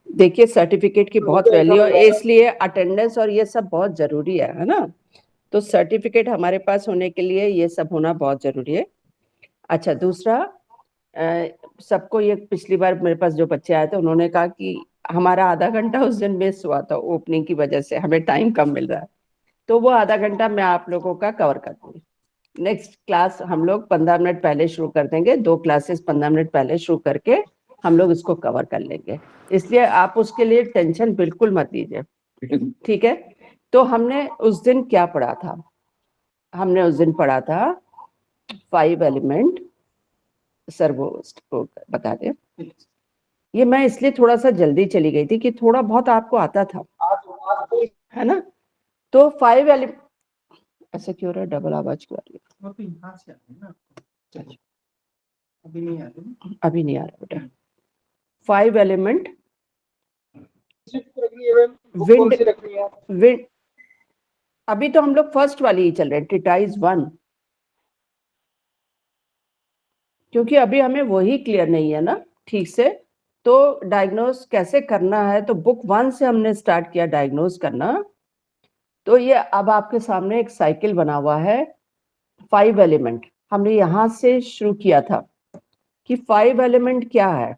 देखिए सर्टिफिकेट की बहुत वैल्यू है, इसलिए अटेंडेंस और ये सब बहुत जरूरी है ना। तो सर्टिफिकेट हमारे पास होने के लिए ये सब होना बहुत जरूरी है। अच्छा, दूसरा सबको ये पिछली बार मेरे पास जो बच्चे आए थे उन्होंने कहा कि हमारा आधा घंटा उस दिन मिस हुआ था ओपनिंग की वजह से, हमें टाइम कम मिल रहा है। तो वो आधा घंटा मैं आप लोगों का कवर कर दूंगी। नेक्स्ट क्लास हम लोग 15 मिनट पहले शुरू कर देंगे, 2 क्लासेस 15 मिनट पहले शुरू करके हम लोग इसको कवर कर लेंगे, इसलिए आप उसके लिए टेंशन बिल्कुल मत लीजिए, ठीक है। तो हमने उस दिन क्या पढ़ा था? हमने उस दिन पढ़ा था 5 एलिमेंट। सर वो बता दे। ये मैं इसलिए थोड़ा सा जल्दी चली गई थी कि थोड़ा बहुत आपको आता था, है ना। तो 5 एलिमेंट, ऐसा क्यों रहा है, डबल आवाज क्यों आ रही है? अभी नहीं आ रहा बेटा। 5 एलिमेंट विंड। अभी तो हम लोग फर्स्ट वाली ही चल रहे हैं, ट्रीटाइज 1, क्योंकि अभी हमें वही क्लियर नहीं है ना ठीक से। तो डायग्नोज कैसे करना है, तो बुक 1 से हमने स्टार्ट किया डायग्नोज करना। तो ये अब आपके सामने एक साइकिल बना हुआ है 5 एलिमेंट। हमने यहां से शुरू किया था कि 5 एलिमेंट क्या है।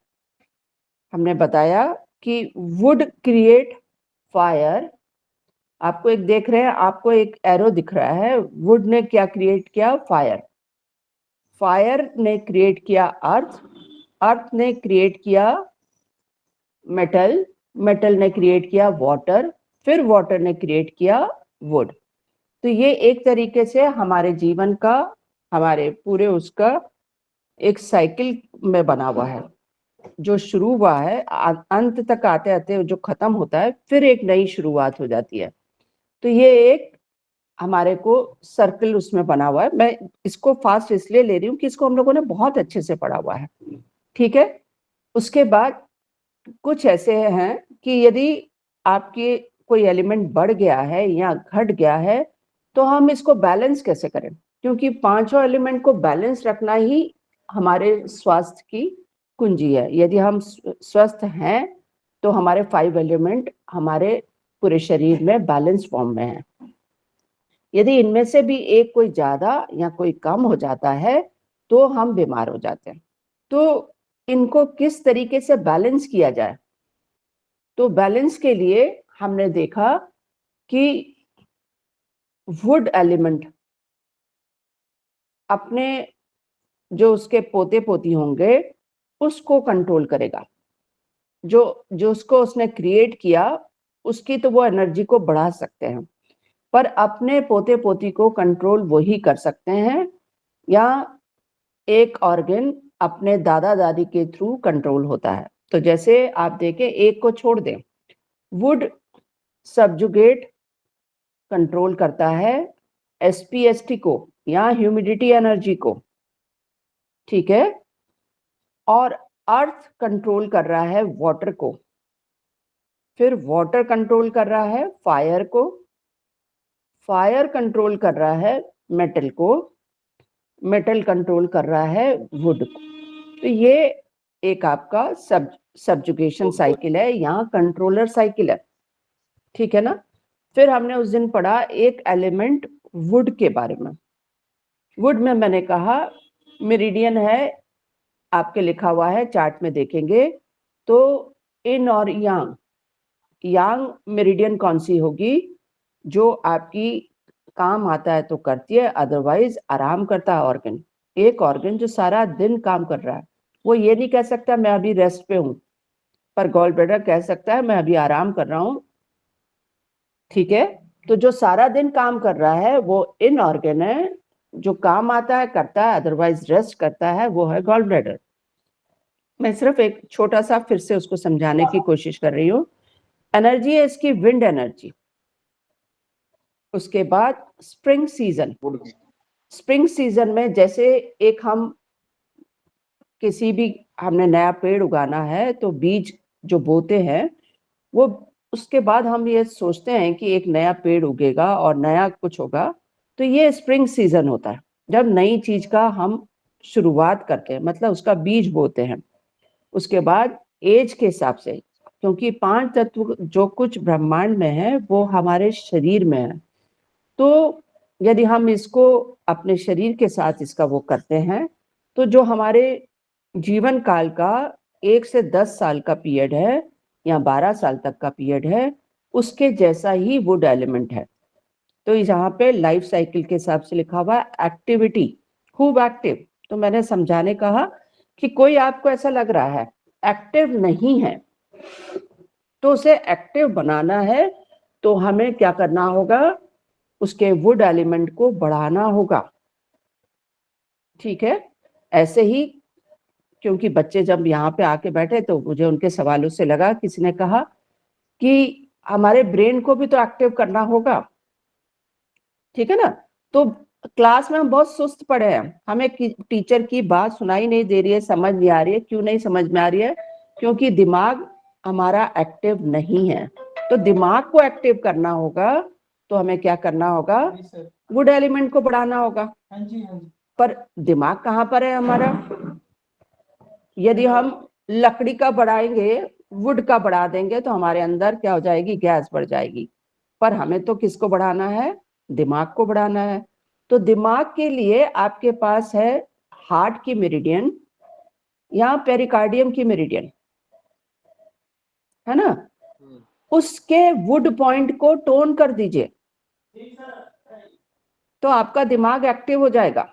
हमने बताया कि वुड क्रिएट फायर। आपको एक देख रहे हैं, आपको एक एरो दिख रहा है, वुड ने क्या क्रिएट किया? फायर। फायर ने क्रिएट किया अर्थ, अर्थ ने क्रिएट किया मेटल, मेटल ने क्रिएट किया वाटर, फिर वाटर ने क्रिएट किया वुड। तो ये एक तरीके से हमारे जीवन का, हमारे पूरे उसका एक साइकिल में बना हुआ है, जो शुरू हुआ है अंत तक आते आते जो खत्म होता है, फिर एक नई शुरुआत हो जाती है। तो ये एक हमारे को सर्कल उसमें बना हुआ है। मैं इसको फास्ट इसलिए ले रही हूँ कि इसको हम लोगों ने बहुत अच्छे से पढ़ा हुआ है, ठीक है। उसके बाद कुछ ऐसे हैं कि यदि आपके कोई एलिमेंट बढ़ गया है या घट गया है तो हम इसको बैलेंस कैसे करें, क्योंकि पांचों एलिमेंट को बैलेंस रखना ही हमारे स्वास्थ्य की कुंजी है। यदि हम स्वस्थ हैं तो हमारे 5 एलिमेंट हमारे पूरे शरीर में बैलेंस फॉर्म में है। यदि इनमें से भी एक कोई ज्यादा या कोई कम हो जाता है तो हम बीमार हो जाते हैं। तो इनको किस तरीके से बैलेंस किया जाए? तो बैलेंस के लिए हमने देखा कि वुड एलिमेंट अपने जो उसके पोते पोती होंगे उसको कंट्रोल करेगा। जो जो उसको उसने क्रिएट किया उसकी तो वो एनर्जी को बढ़ा सकते हैं, पर अपने पोते पोती को कंट्रोल वही कर सकते हैं, या एक ऑर्गन अपने दादा दादी के थ्रू कंट्रोल होता है। तो जैसे आप देखें, एक को छोड़ दें, वुड सब्जुगेट कंट्रोल करता है एसपीएसटी को या ह्यूमिडिटी एनर्जी को, ठीक है। और अर्थ कंट्रोल कर रहा है वाटर को, फिर वाटर कंट्रोल कर रहा है फायर को, फायर कंट्रोल कर रहा है मेटल को, मेटल कंट्रोल कर रहा है वुड को। तो ये एक आपका सब्जुगेशन साइकिल है, यहाँ कंट्रोलर साइकिल है, ठीक है ना। फिर हमने उस दिन पढ़ा एक एलिमेंट वुड के बारे में। वुड में मैंने कहा मेरिडियन है, आपके लिखा हुआ है चार्ट में देखेंगे तो इन और यांग, यांग मेरिडियन कौन सी होगी? जो आपकी काम आता है तो करती है, अदरवाइज आराम करता है ऑर्गन। एक ऑर्गन जो सारा दिन काम कर रहा है वो ये नहीं कह सकता मैं अभी रेस्ट पे हूं, पर गॉल ब्लैडर कह सकता है मैं अभी आराम कर रहा हूं, ठीक है। तो जो सारा दिन काम कर रहा है वो इन ऑर्गन है, जो काम आता है करता है, अदरवाइज रेस्ट करता है, वो है गॉल ब्लैडर। मैं सिर्फ एक छोटा सा फिर से उसको समझाने की कोशिश कर रही हूँ। एनर्जी है इसकी विंड एनर्जी। उसके बाद स्प्रिंग सीजन, स्प्रिंग सीजन में जैसे एक हम किसी भी हमने नया पेड़ उगाना है तो बीज जो बोते हैं वो, उसके बाद हम ये सोचते हैं कि एक नया पेड़ उगेगा और नया कुछ होगा, तो ये स्प्रिंग सीजन होता है जब नई चीज का हम शुरुआत करते हैं, मतलब उसका बीज बोते हैं। उसके बाद एज के हिसाब से, क्योंकि 5 तत्व जो कुछ ब्रह्मांड में है वो हमारे शरीर में है, तो यदि हम इसको अपने शरीर के साथ इसका वो करते हैं, तो जो हमारे जीवन काल का 1 से 10 साल का पीरियड है या 12 साल तक का पीरियड है, उसके जैसा ही वुड एलिमेंट है। तो यहाँ पे लाइफ साइकिल के हिसाब से लिखा हुआ है एक्टिविटी, खूब एक्टिव। तो मैंने समझाने कहा कि कोई आपको ऐसा लग रहा है एक्टिव नहीं है, तो उसे एक्टिव बनाना है, तो हमें क्या करना होगा, उसके वुड एलिमेंट को बढ़ाना होगा। ठीक है, ऐसे ही, क्योंकि बच्चे जब यहाँ पे आके बैठे तो मुझे उनके सवालों से लगा, किसी ने कहा कि हमारे ब्रेन को भी तो एक्टिव करना होगा। ठीक है ना, तो क्लास में हम बहुत सुस्त पड़े हैं, हमें टीचर की बात सुनाई नहीं दे रही है, समझ नहीं आ रही है। क्यों नहीं समझ में आ रही है? क्योंकि दिमाग हमारा एक्टिव नहीं है। तो दिमाग को एक्टिव करना होगा, तो हमें क्या करना होगा, वुड एलिमेंट को बढ़ाना होगा। हाँ जी, हाँ जी। पर दिमाग कहाँ पर है हमारा? यदि हम लकड़ी का बढ़ाएंगे, वुड का बढ़ा देंगे, तो हमारे अंदर क्या हो जाएगी, गैस बढ़ जाएगी। पर हमें तो किसको बढ़ाना है, दिमाग को बढ़ाना है। तो दिमाग के लिए आपके पास है हार्ट की मेरिडियन या पेरिकार्डियम की मेरिडियन, है ना, उसके वुड पॉइंट को टोन कर दीजिए, तो आपका दिमाग एक्टिव हो जाएगा,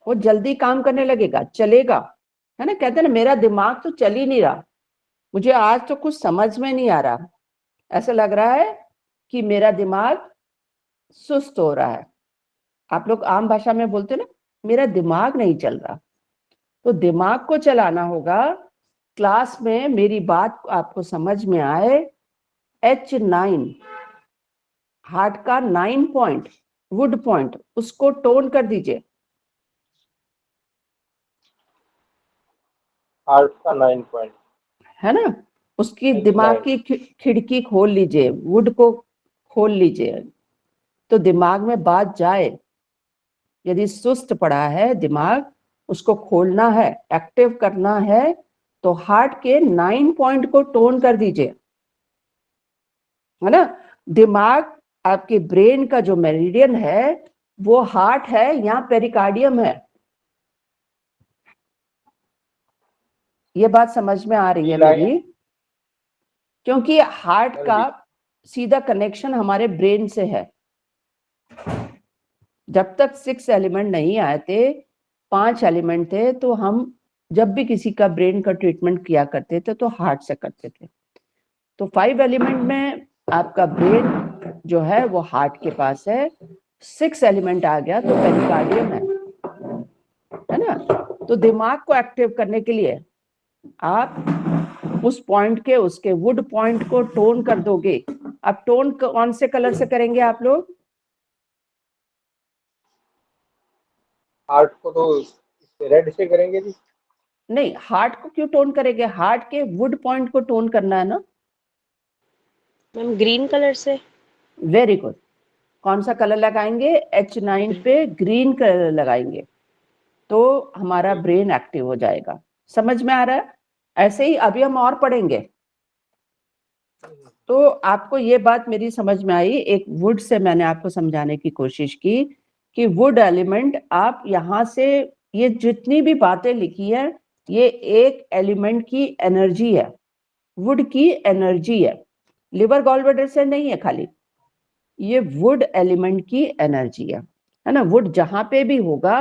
वो जल्दी काम करने लगेगा, चलेगा। है ना, कहते हैं ना मेरा दिमाग तो चल ही नहीं रहा, मुझे आज तो कुछ समझ में नहीं आ रहा, ऐसा लग रहा है कि मेरा दिमाग सुस्त हो रहा है। आप लोग आम भाषा में बोलते ना, मेरा दिमाग नहीं चल रहा। तो दिमाग को चलाना होगा। क्लास में मेरी बात आपको समझ में आए, H9 हार्ट का 9 पॉइंट, वुड पॉइंट, उसको टोन कर दीजिए। हार्ट का 9 पॉइंट, है ना, उसकी दिमाग H9। की खिड़की खोल लीजिए, वुड को खोल लीजिए, तो दिमाग में बात जाए। यदि सुस्त पड़ा है दिमाग, उसको खोलना है, एक्टिव करना है, तो हार्ट के 9 पॉइंट को टोन कर दीजिए। है ना, दिमाग, आपके ब्रेन का जो मेरिडियन है वो हार्ट है या पेरिकार्डियम है? ये बात समझ में आ रही है मेरी? क्योंकि हार्ट का सीधा कनेक्शन हमारे ब्रेन से है। जब तक 6 एलिमेंट नहीं आए थे, 5 एलिमेंट थे, तो हम जब भी किसी का ब्रेन का ट्रीटमेंट किया करते थे तो हार्ट से करते थे। तो 5 एलिमेंट में आपका ब्रेन जो है वो हार्ट के पास है, 6 एलिमेंट आ गया तो पेरिकार्डियम है ना। तो दिमाग को एक्टिव करने के लिए आप उस पॉइंट के, उसके वुड पॉइंट को टोन कर दोगे। अब टोन कौन से कलर से करेंगे आप लोग? हार्ट को तो रेड से करेंगे जी। नहीं, हार्ट को क्यों टोन करेंगे, हार्ट के वुड पॉइंट को टोन करना है ना। मैम ग्रीन कलर से। Very good. कौन सा कलर लगाएंगे? H9 पे ग्रीन कलर लगाएंगे, तो हमारा ब्रेन एक्टिव हो जाएगा। समझ में आ रहा है? ऐसे ही अभी हम और पढ़ेंगे, तो आपको ये बात मेरी समझ में आई। एक वुड से मैंने आपको समझाने की कोशिश की कि वुड एलिमेंट, आप यहाँ से, ये जितनी भी बातें लिखी है, ये एक एलिमेंट की एनर्जी है, वुड की एनर्जी है, लिवर गॉलब्लैडर से नहीं है खाली, ये वुड एलिमेंट की एनर्जी है ना। वुड जहां पे भी होगा,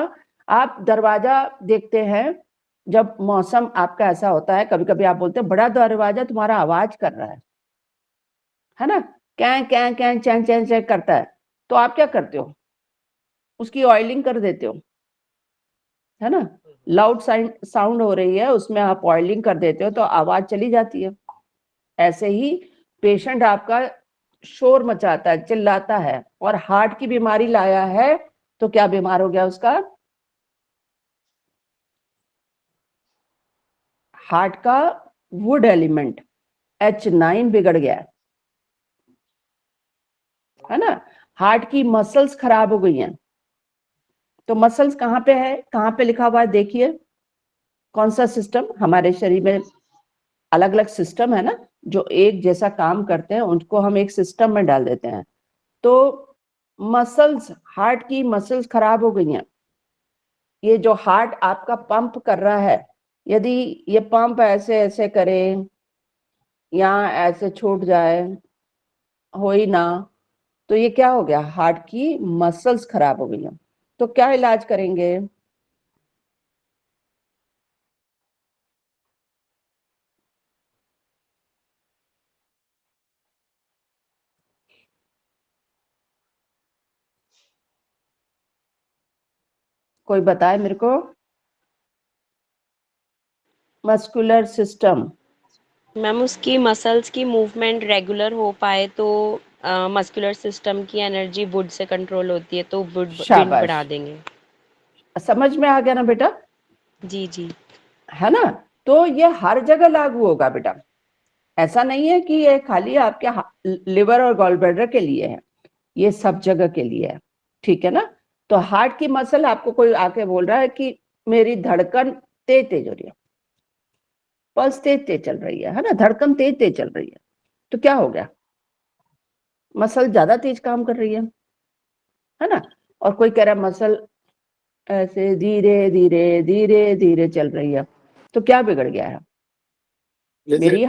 आप दरवाजा देखते हैं, जब मौसम आपका ऐसा होता है, कभी कभी आप बोलते हैं बड़ा दरवाजा तुम्हारा आवाज कर रहा है ना, क्या क्या क्या चैन चैन चैन करता है, तो आप क्या करते हो, उसकी ऑयलिंग कर देते हो, है ना। लाउड साउंड हो रही है, उसमें आप ऑयलिंग कर देते हो तो आवाज चली जाती है। ऐसे ही पेशेंट आपका शोर मचाता है, चिल्लाता है, और हार्ट की बीमारी लाया है, तो क्या बीमार हो गया उसका? हार्ट का वुड एलिमेंट H9 बिगड़ गया है ना। हार्ट की मसल्स खराब हो गई हैं, तो मसल्स कहाँ पे है, कहाँ पे लिखा हुआ है, देखिए कौन सा सिस्टम। हमारे शरीर में अलग अलग सिस्टम है ना, जो एक जैसा काम करते हैं, उनको हम एक सिस्टम में डाल देते हैं। तो मसल्स, हार्ट की मसल्स खराब हो गई हैं। ये जो हार्ट आपका पंप कर रहा है, यदि ये पंप ऐसे ऐसे करे या ऐसे छूट जाए, हो ही ना, तो ये क्या हो गया, हार्ट की मसल्स खराब हो गई हैं। तो क्या इलाज करेंगे? कोई बताए मेरे को। मस्कुलर सिस्टम, मैम उसकी मसल्स की मूवमेंट रेगुलर हो पाए तो मस्कुलर सिस्टम की एनर्जी वुड से कंट्रोल होती है, तो वुड विंड शाबाश, बढ़ा देंगे। समझ में आ गया ना बेटा, जी जी। है ना। तो ये हर जगह लागू होगा बेटा, ऐसा नहीं है कि ये खाली आपके लिवर और गॉल ब्लैडर के लिए है, ये सब जगह के लिए है, ठीक है ना। तो हार्ट की मसल, आपको कोई आके बोल रहा है कि मेरी धड़कन तेज तेज हो रही है, पल्स तेज तेज चल रही है ना, धड़कन तेज तेज चल रही है, तो क्या हो गया, मसल ज्यादा तेज काम कर रही है ना। और कोई कह रहा है मसल ऐसे धीरे धीरे धीरे धीरे चल रही है, तो क्या बिगड़ गया है? जैसे मेरी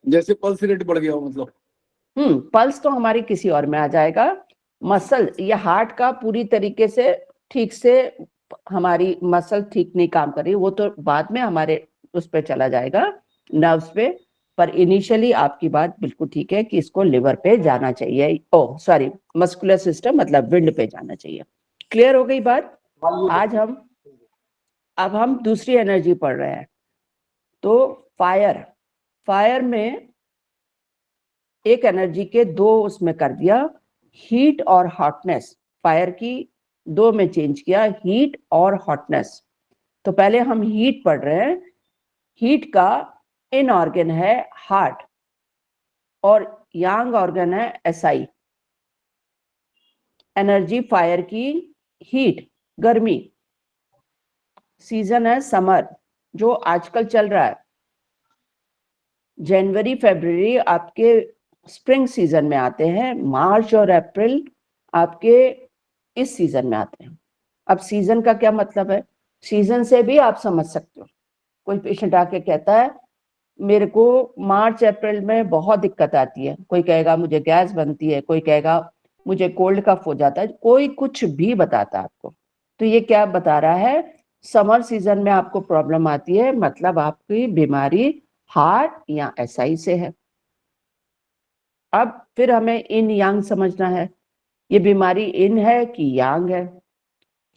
जैसे पल्स रेट बढ़ गया हो मतलब। पल्स तो हमारी किसी और में आ जाएगा। मसल, ये हार्ट का पूरी तरीके से ठीक से, हमारी मसल ठीक नहीं काम कर रही, वो तो बाद में हमारे उस पे चला जाएगा, नर्व्स पे। पर इनिशियली आपकी बात बिल्कुल ठीक है कि इसको लिवर पे जाना चाहिए, ओ सॉरी, मस्कुलर सिस्टम मतलब विंड पे जाना चाहिए। क्लियर हो गई बात। आज अब हम दूसरी एनर्जी पढ़ रहे हैं। तो फायर, फायर में एक एनर्जी के दो उसमें कर दिया, हीट और हॉटनेस। फायर की दो में चेंज किया, हीट और हॉटनेस। तो पहले हम हीट पढ़ रहे हैं। हीट का इन ऑर्गन है हार्ट, और यांग ऑर्गन है एसआई। एनर्जी फायर की हीट, गर्मी, सीजन है समर जो आजकल चल रहा है। जनवरी फरवरी आपके स्प्रिंग सीजन में आते हैं, मार्च और अप्रैल आपके इस सीजन में आते हैं। अब सीजन का क्या मतलब है, सीजन से भी आप समझ सकते हो। कोई पेशेंट आके कहता है मेरे को मार्च अप्रैल में बहुत दिक्कत आती है, कोई कहेगा मुझे गैस बनती है, कोई कहेगा मुझे कोल्ड कफ हो जाता है, कोई कुछ भी बताता है आपको। तो ये क्या बता रहा है, समर सीजन में आपको प्रॉब्लम आती है, मतलब आपकी बीमारी हार्ट या एसआई से है। अब फिर हमें इन यांग समझना है, ये बीमारी इन है कि यांग है।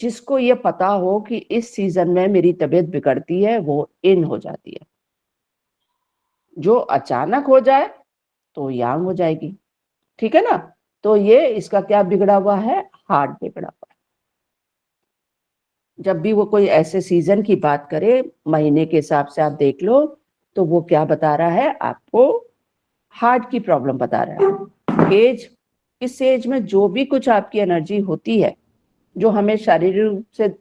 जिसको ये पता हो कि इस सीजन में मेरी तबीयत बिगड़ती है, वो इन हो जाती है। जो अचानक हो जाए तो यांग हो जाएगी, ठीक है ना। तो ये इसका क्या बिगड़ा हुआ है, हार्ट बिगड़ा हुआ है। जब भी वो कोई ऐसे सीजन की बात करे, महीने के हिसाब से आप देख लो, तो वो क्या बता रहा है आपको, हार्ट की प्रॉब्लम बता रहा है। एज, इस एज में जो भी कुछ आपकी एनर्जी होती है, जो हमें शारीरिक रूप से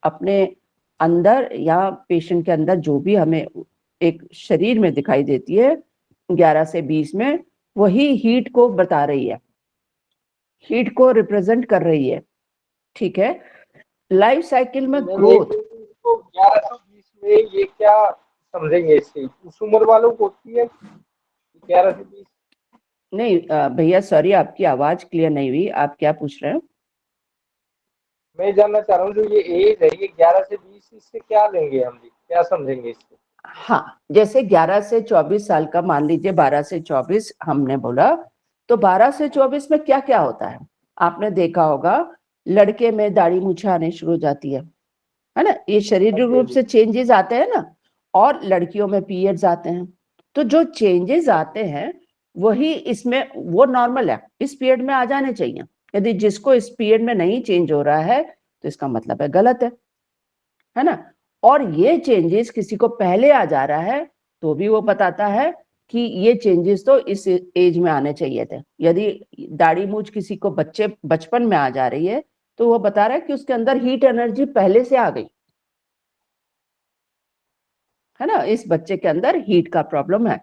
अपने अंदर या पेशेंट के अंदर जो भी हमें एक शरीर में दिखाई देती है 11 से 20 में, वही हीट को बता रही है, हीट को रिप्रेजेंट कर रही है, ठीक है। लाइफ साइकिल में ग्रोथ, 1120 में ये क्या समझेंगे, इससे उस उम्र वालों को होती है 11 से 20? नहीं भैया सॉरी, आपकी आवाज क्लियर नहीं हुई, आप क्या पूछ रहे हो? मैं जानना चाह रहा हूँ जो ये एज है, ये 11 से 20, इससे क्या लेंगे हम जी, क्या समझेंगे इससे? हाँ, जैसे 11 से 24 साल का मान लीजिए, 12 से 24 हमने बोला, तो 12 से 24 में क्या क्या होता है, आपने देखा होगा, लड़के में दाढ़ी मूछें आने शुरू हो जाती है ना, ये शारीरिक रूप से चेंजेस आते हैं ना। और लड़कियों में पीरियड्स आते हैं। तो जो चेंजेस आते हैं वही इसमें, वो नॉर्मल है, इस पीरियड में आ जाने चाहिए। यदि जिसको इस पीरियड में नहीं चेंज हो रहा है, तो इसका मतलब है गलत है ना। और ये चेंजेस किसी को पहले आ जा रहा है, तो भी वो बताता है कि ये चेंजेस तो इस एज में आने चाहिए थे। यदि दाढ़ी मूछ किसी को बचपन में आ जा रही है, तो वो बता रहा है कि उसके अंदर हीट एनर्जी पहले से आ गई है ना, इस बच्चे के अंदर हीट का प्रॉब्लम है।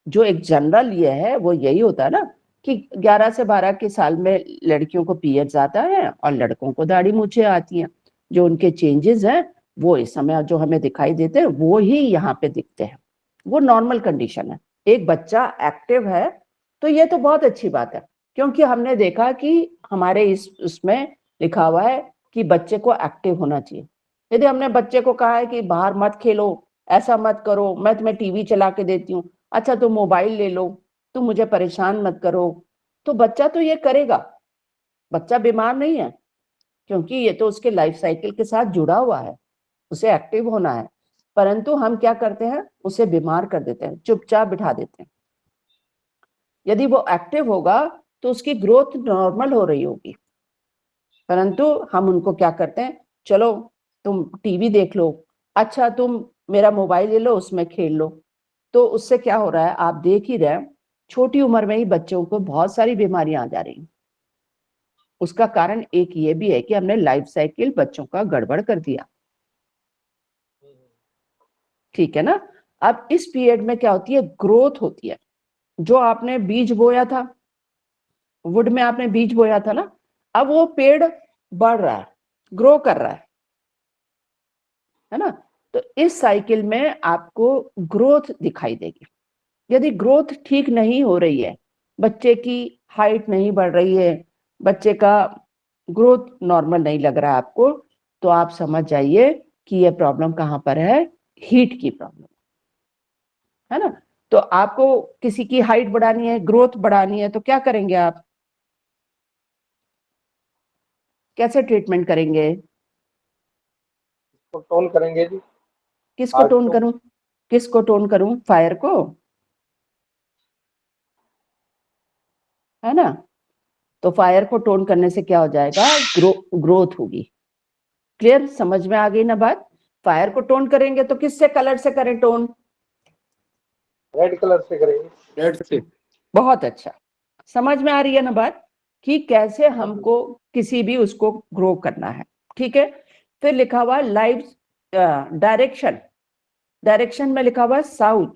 जो एक जनरल ये है वो यही होता है ना कि 11 से 12 के साल में लड़कियों को पीरियड्स आता है और लड़कों को दाढ़ी मूछें आती हैं। जो उनके चेंजेस हैं वो इस समय जो हमें दिखाई देते हैं वो ही यहाँ पे दिखते हैं, वो नॉर्मल कंडीशन है। एक बच्चा एक्टिव है तो ये तो बहुत अच्छी बात है, क्योंकि हमने देखा कि हमारे उसमें लिखा हुआ है कि बच्चे को एक्टिव होना चाहिए। यदि हमने बच्चे को कहा है कि बाहर मत खेलो, ऐसा मत करो, मैं तुम्हें टीवी चला के देती हूँ, अच्छा तुम मोबाइल ले लो, तुम मुझे परेशान मत करो, तो बच्चा तो ये करेगा। बच्चा बीमार नहीं है, क्योंकि ये तो उसके लाइफ साइकिल के साथ जुड़ा हुआ है, उसे एक्टिव होना है। परंतु हम क्या करते हैं, उसे बीमार कर देते हैं, चुपचाप बिठा देते हैं। यदि वो एक्टिव होगा तो उसकी ग्रोथ नॉर्मल हो रही होगी, परंतु हम उनको क्या करते हैं, चलो तुम टीवी देख लो, अच्छा तुम मेरा मोबाइल ले लो, उसमें खेल लो। तो उससे क्या हो रहा है, आप देख ही रहे हैं, छोटी उम्र में ही बच्चों को बहुत सारी बीमारियां आ जा रही हैं। उसका कारण एक ये भी है कि हमने लाइफ साइकिल बच्चों का गड़बड़ कर दिया, ठीक है ना। अब इस पीरियड में क्या होती है, ग्रोथ होती है। जो आपने बीज बोया था, वुड में आपने बीज बोया था ना, अब वो पेड़ बढ़ रहा है, ग्रो कर रहा है ना। तो इस साइकिल में आपको ग्रोथ दिखाई देगी। यदि ग्रोथ ठीक नहीं हो रही है, बच्चे की हाइट नहीं बढ़ रही है, बच्चे का ग्रोथ नॉर्मल नहीं लग रहा है आपको, तो आप समझ जाइए कि ये प्रॉब्लम कहाँ पर है, हीट की प्रॉब्लम है ना। तो आपको किसी की हाइट बढ़ानी है, ग्रोथ बढ़ानी है, तो क्या करेंगे आप, कैसे ट्रीटमेंट करेंगे? इसको टोन करेंगे जी। किसको हार्ट टोन को। करूं, किसको टोन करूं, फायर को, है ना। तो फायर को टोन करने से क्या हो जाएगा, ग्रोथ होगी। क्लियर, समझ में आ गई ना बात। फायर को टोन करेंगे तो किससे कलर से करें टोन, रेड कलर से करेंगे। रेड से। बहुत अच्छा, समझ में आ रही है ना बात कि कैसे हमको किसी भी उसको ग्रो करना है, ठीक है। फिर लिखा हुआ लाइफ डायरेक्शन, डायरेक्शन में लिखा हुआ है साउथ।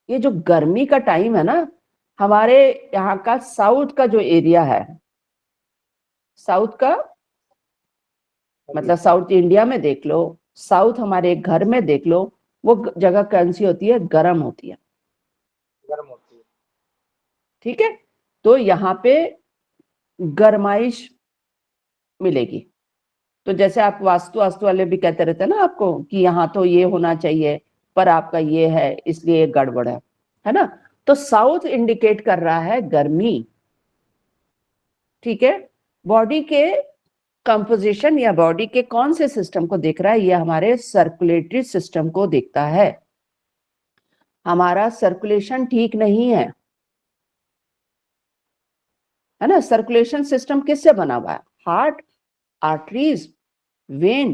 ये जो गर्मी का टाइम है ना, हमारे यहाँ का साउथ का जो एरिया है, साउथ का मतलब साउथ इंडिया में देख लो, साउथ हमारे घर में देख लो, वो जगह कौन सी होती है, गर्म होती है, गर्म होती है। ठीक है। तो यहाँ पे गर्माइश मिलेगी। तो जैसे आप वास्तु वास्तु वाले भी कहते रहते हैं ना आपको कि यहाँ तो ये होना चाहिए, पर आपका ये है इसलिए ये गड़बड़ है ना। तो साउथ इंडिकेट कर रहा है गर्मी, ठीक है। बॉडी के कंपोजिशन या बॉडी के कौन से सिस्टम को देख रहा है, ये हमारे सर्कुलेटरी सिस्टम को देखता है। हमारा सर्कुलेशन ठीक नहीं है ना। सर्कुलेशन सिस्टम किससे बना हुआ है, हार्ट, आर्टरीज, वेन,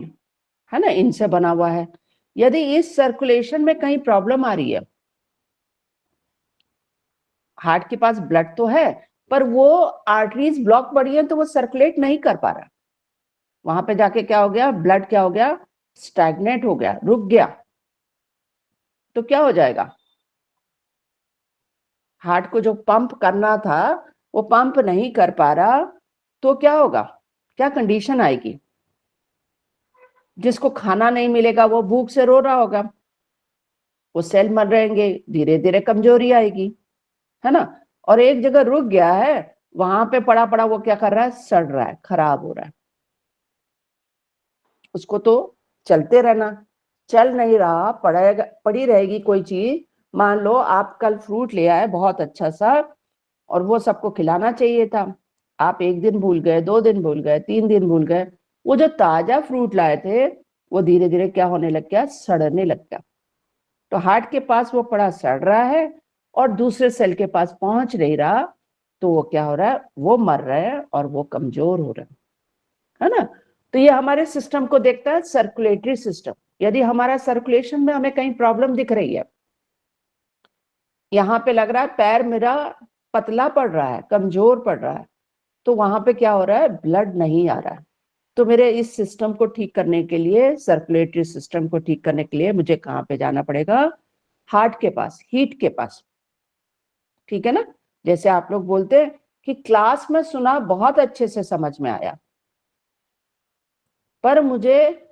है ना, इनसे बना हुआ है। यदि इस सर्कुलेशन में कहीं प्रॉब्लम आ रही है, हार्ट के पास ब्लड तो है पर वो आर्टरीज ब्लॉक पड़ी है तो वो सर्कुलेट नहीं कर पा रहा, वहां पे जाके क्या हो गया, ब्लड क्या हो गया, स्टैग्नेट हो गया, रुक गया। तो क्या हो जाएगा, हार्ट को जो पंप करना था वो पंप नहीं कर पा रहा, तो क्या होगा, क्या कंडीशन आएगी, जिसको खाना नहीं मिलेगा वो भूख से रो रहा होगा, वो सेल मर रहेंगे, धीरे धीरे कमजोरी आएगी, है ना। और एक जगह रुक गया है, वहां पे पड़ा पड़ा वो क्या कर रहा है, सड़ रहा है, खराब हो रहा है। उसको तो चलते रहना, चल नहीं रहा, पड़ेगा, पड़ी रहेगी कोई चीज। मान लो आप कल फ्रूट ले आए बहुत अच्छा सा, और वो सबको खिलाना चाहिए था, आप एक दिन भूल गए, 2 दिन भूल गए, 3 दिन भूल गए, वो जो ताजा फ्रूट लाए थे वो धीरे धीरे क्या होने लग गया, सड़ने लग गया। तो हार्ट के पास वो पड़ा सड़ रहा है और दूसरे सेल के पास पहुंच नहीं रहा, तो वो क्या हो रहा है, वो मर रहा है और वो कमजोर हो रहा है ना। तो ये हमारे सिस्टम को देखता है, सर्कुलेटरी सिस्टम। यदि हमारा सर्कुलेशन में हमें कहीं प्रॉब्लम दिख रही है, यहाँ पे लग रहा है पैर मेरा पतला पड़ रहा है, कमजोर पड़ रहा है, तो वहां पे क्या हो रहा है, ब्लड नहीं आ रहा है। तो मेरे इस सिस्टम को ठीक करने के लिए, सर्कुलेटरी सिस्टम को ठीक करने के लिए मुझे कहाँ पे जाना पड़ेगा, हार्ट के पास, हीट के पास। ठीक है ना। जैसे आप लोग बोलते हैं कि क्लास में सुना, बहुत अच्छे से समझ में आया, पर मुझे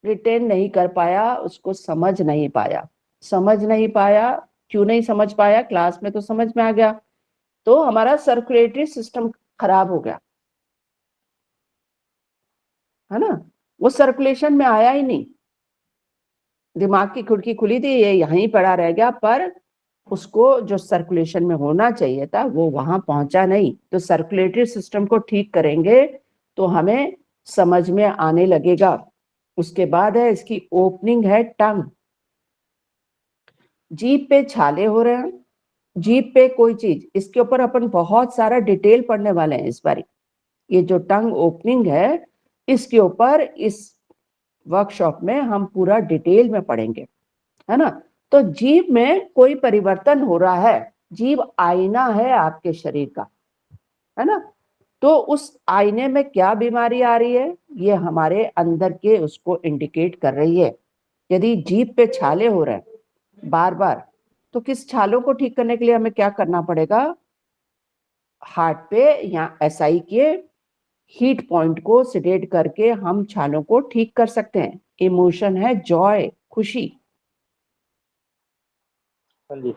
रिटेन नहीं कर पाया, उसको समझ नहीं पाया। समझ नहीं पाया, क्यों नहीं समझ पाया, क्लास में तो समझ में आ गया, तो हमारा सर्कुलेटरी सिस्टम खराब हो गया, है ना। वो सर्कुलेशन में आया ही नहीं, दिमाग की खिड़की खुली थी, ये यहीं पड़ा रह गया, पर उसको जो सर्कुलेशन में होना चाहिए था वो वहां पहुंचा नहीं। तो सर्कुलेटरी सिस्टम को ठीक करेंगे तो हमें समझ में आने लगेगा। उसके बाद है इसकी ओपनिंग, है टंग। जीभ पे छाले हो रहे हैं, जीभ पे कोई चीज, इसके ऊपर अपन बहुत सारा डिटेल पढ़ने वाले हैं इस बार। ये जो टंग ओपनिंग है, इसके ऊपर इस वर्कशॉप में हम पूरा डिटेल में पढ़ेंगे, है ना। तो जीभ में कोई परिवर्तन हो रहा है, जीभ आईना है आपके शरीर का, है ना। तो उस आईने में क्या बीमारी आ रही है, ये हमारे अंदर के उसको इंडिकेट कर रही है। यदि जीभ पे छाले हो रहे हैं बार बार, तो किस छालों को ठीक करने के लिए हमें क्या करना पड़ेगा, हार्ट पे या एसआई के हीट पॉइंट को सिडेट करके हम छालों को ठीक कर सकते हैं। इमोशन है जॉय, खुशी। हाँ जी।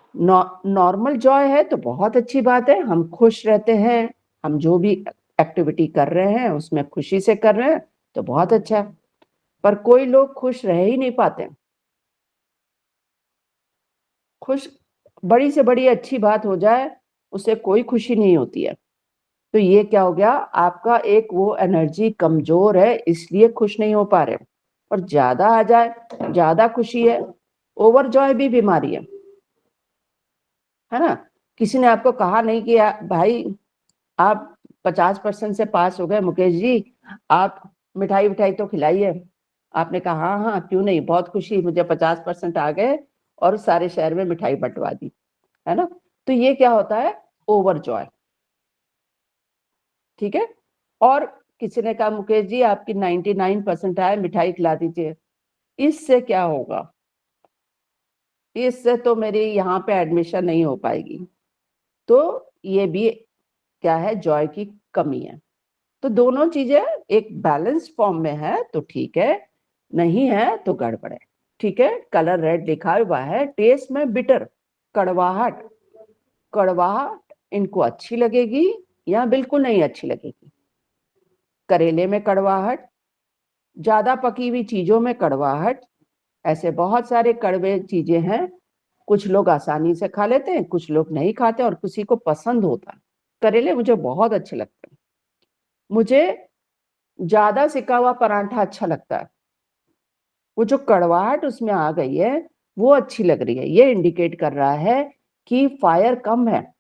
नॉर्मल जॉय है तो बहुत अच्छी बात है, हम खुश रहते हैं, हम जो भी एक्टिविटी कर रहे हैं उसमें खुशी से कर रहे हैं तो बहुत अच्छा है। पर कोई लोग खुश रह ही नहीं पाते। खुश, बड़ी से बड़ी अच्छी बात हो जाए उसे कोई खुशी नहीं होती है। तो ये क्या हो गया, आपका एक वो एनर्जी कमजोर है, इसलिए खुश नहीं हो पा रहे। और ज्यादा आ जाए, ज्यादा खुशी है, ओवर जॉय भी बीमारी है ना। किसी ने आपको कहा नहीं कि भाई आप 50% से पास हो गए मुकेश जी, आप मिठाई विठाई तो खिलाइए। आपने कहा हाँ हाँ क्यों नहीं, बहुत खुशी, मुझे 50% आ गए और सारे शहर में मिठाई बंटवा दी, है ना। तो ये क्या होता है, ओवर जॉय। ठीक है। और किसी ने कहा मुकेश जी आपकी 99% आए, मिठाई खिला दीजिए। इससे क्या होगा, इससे तो मेरी यहाँ पे एडमिशन नहीं हो पाएगी। तो ये भी क्या है, जॉय की कमी है। तो दोनों चीजें एक बैलेंस फॉर्म में है तो ठीक है, नहीं है तो गड़बड़ है। ठीक है। कलर रेड लिखा हुआ है, टेस्ट में बिटर, कड़वाहट। कड़वाहट इनको अच्छी लगेगी या बिल्कुल नहीं अच्छी लगेगी। करेले में कड़वाहट, ज्यादा पकी हुई चीजों में कड़वाहट, ऐसे बहुत सारे कड़वे चीजें हैं। कुछ लोग आसानी से खा लेते हैं, कुछ लोग नहीं खाते और किसी को पसंद होता है। करेले मुझे बहुत अच्छे लगते हैं, मुझे ज्यादा सिका हुआ परांठा अच्छा लगता है। वो जो कड़वाहट उसमें आ गई है वो अच्छी लग रही है, ये इंडिकेट कर रहा है कि फायर कम है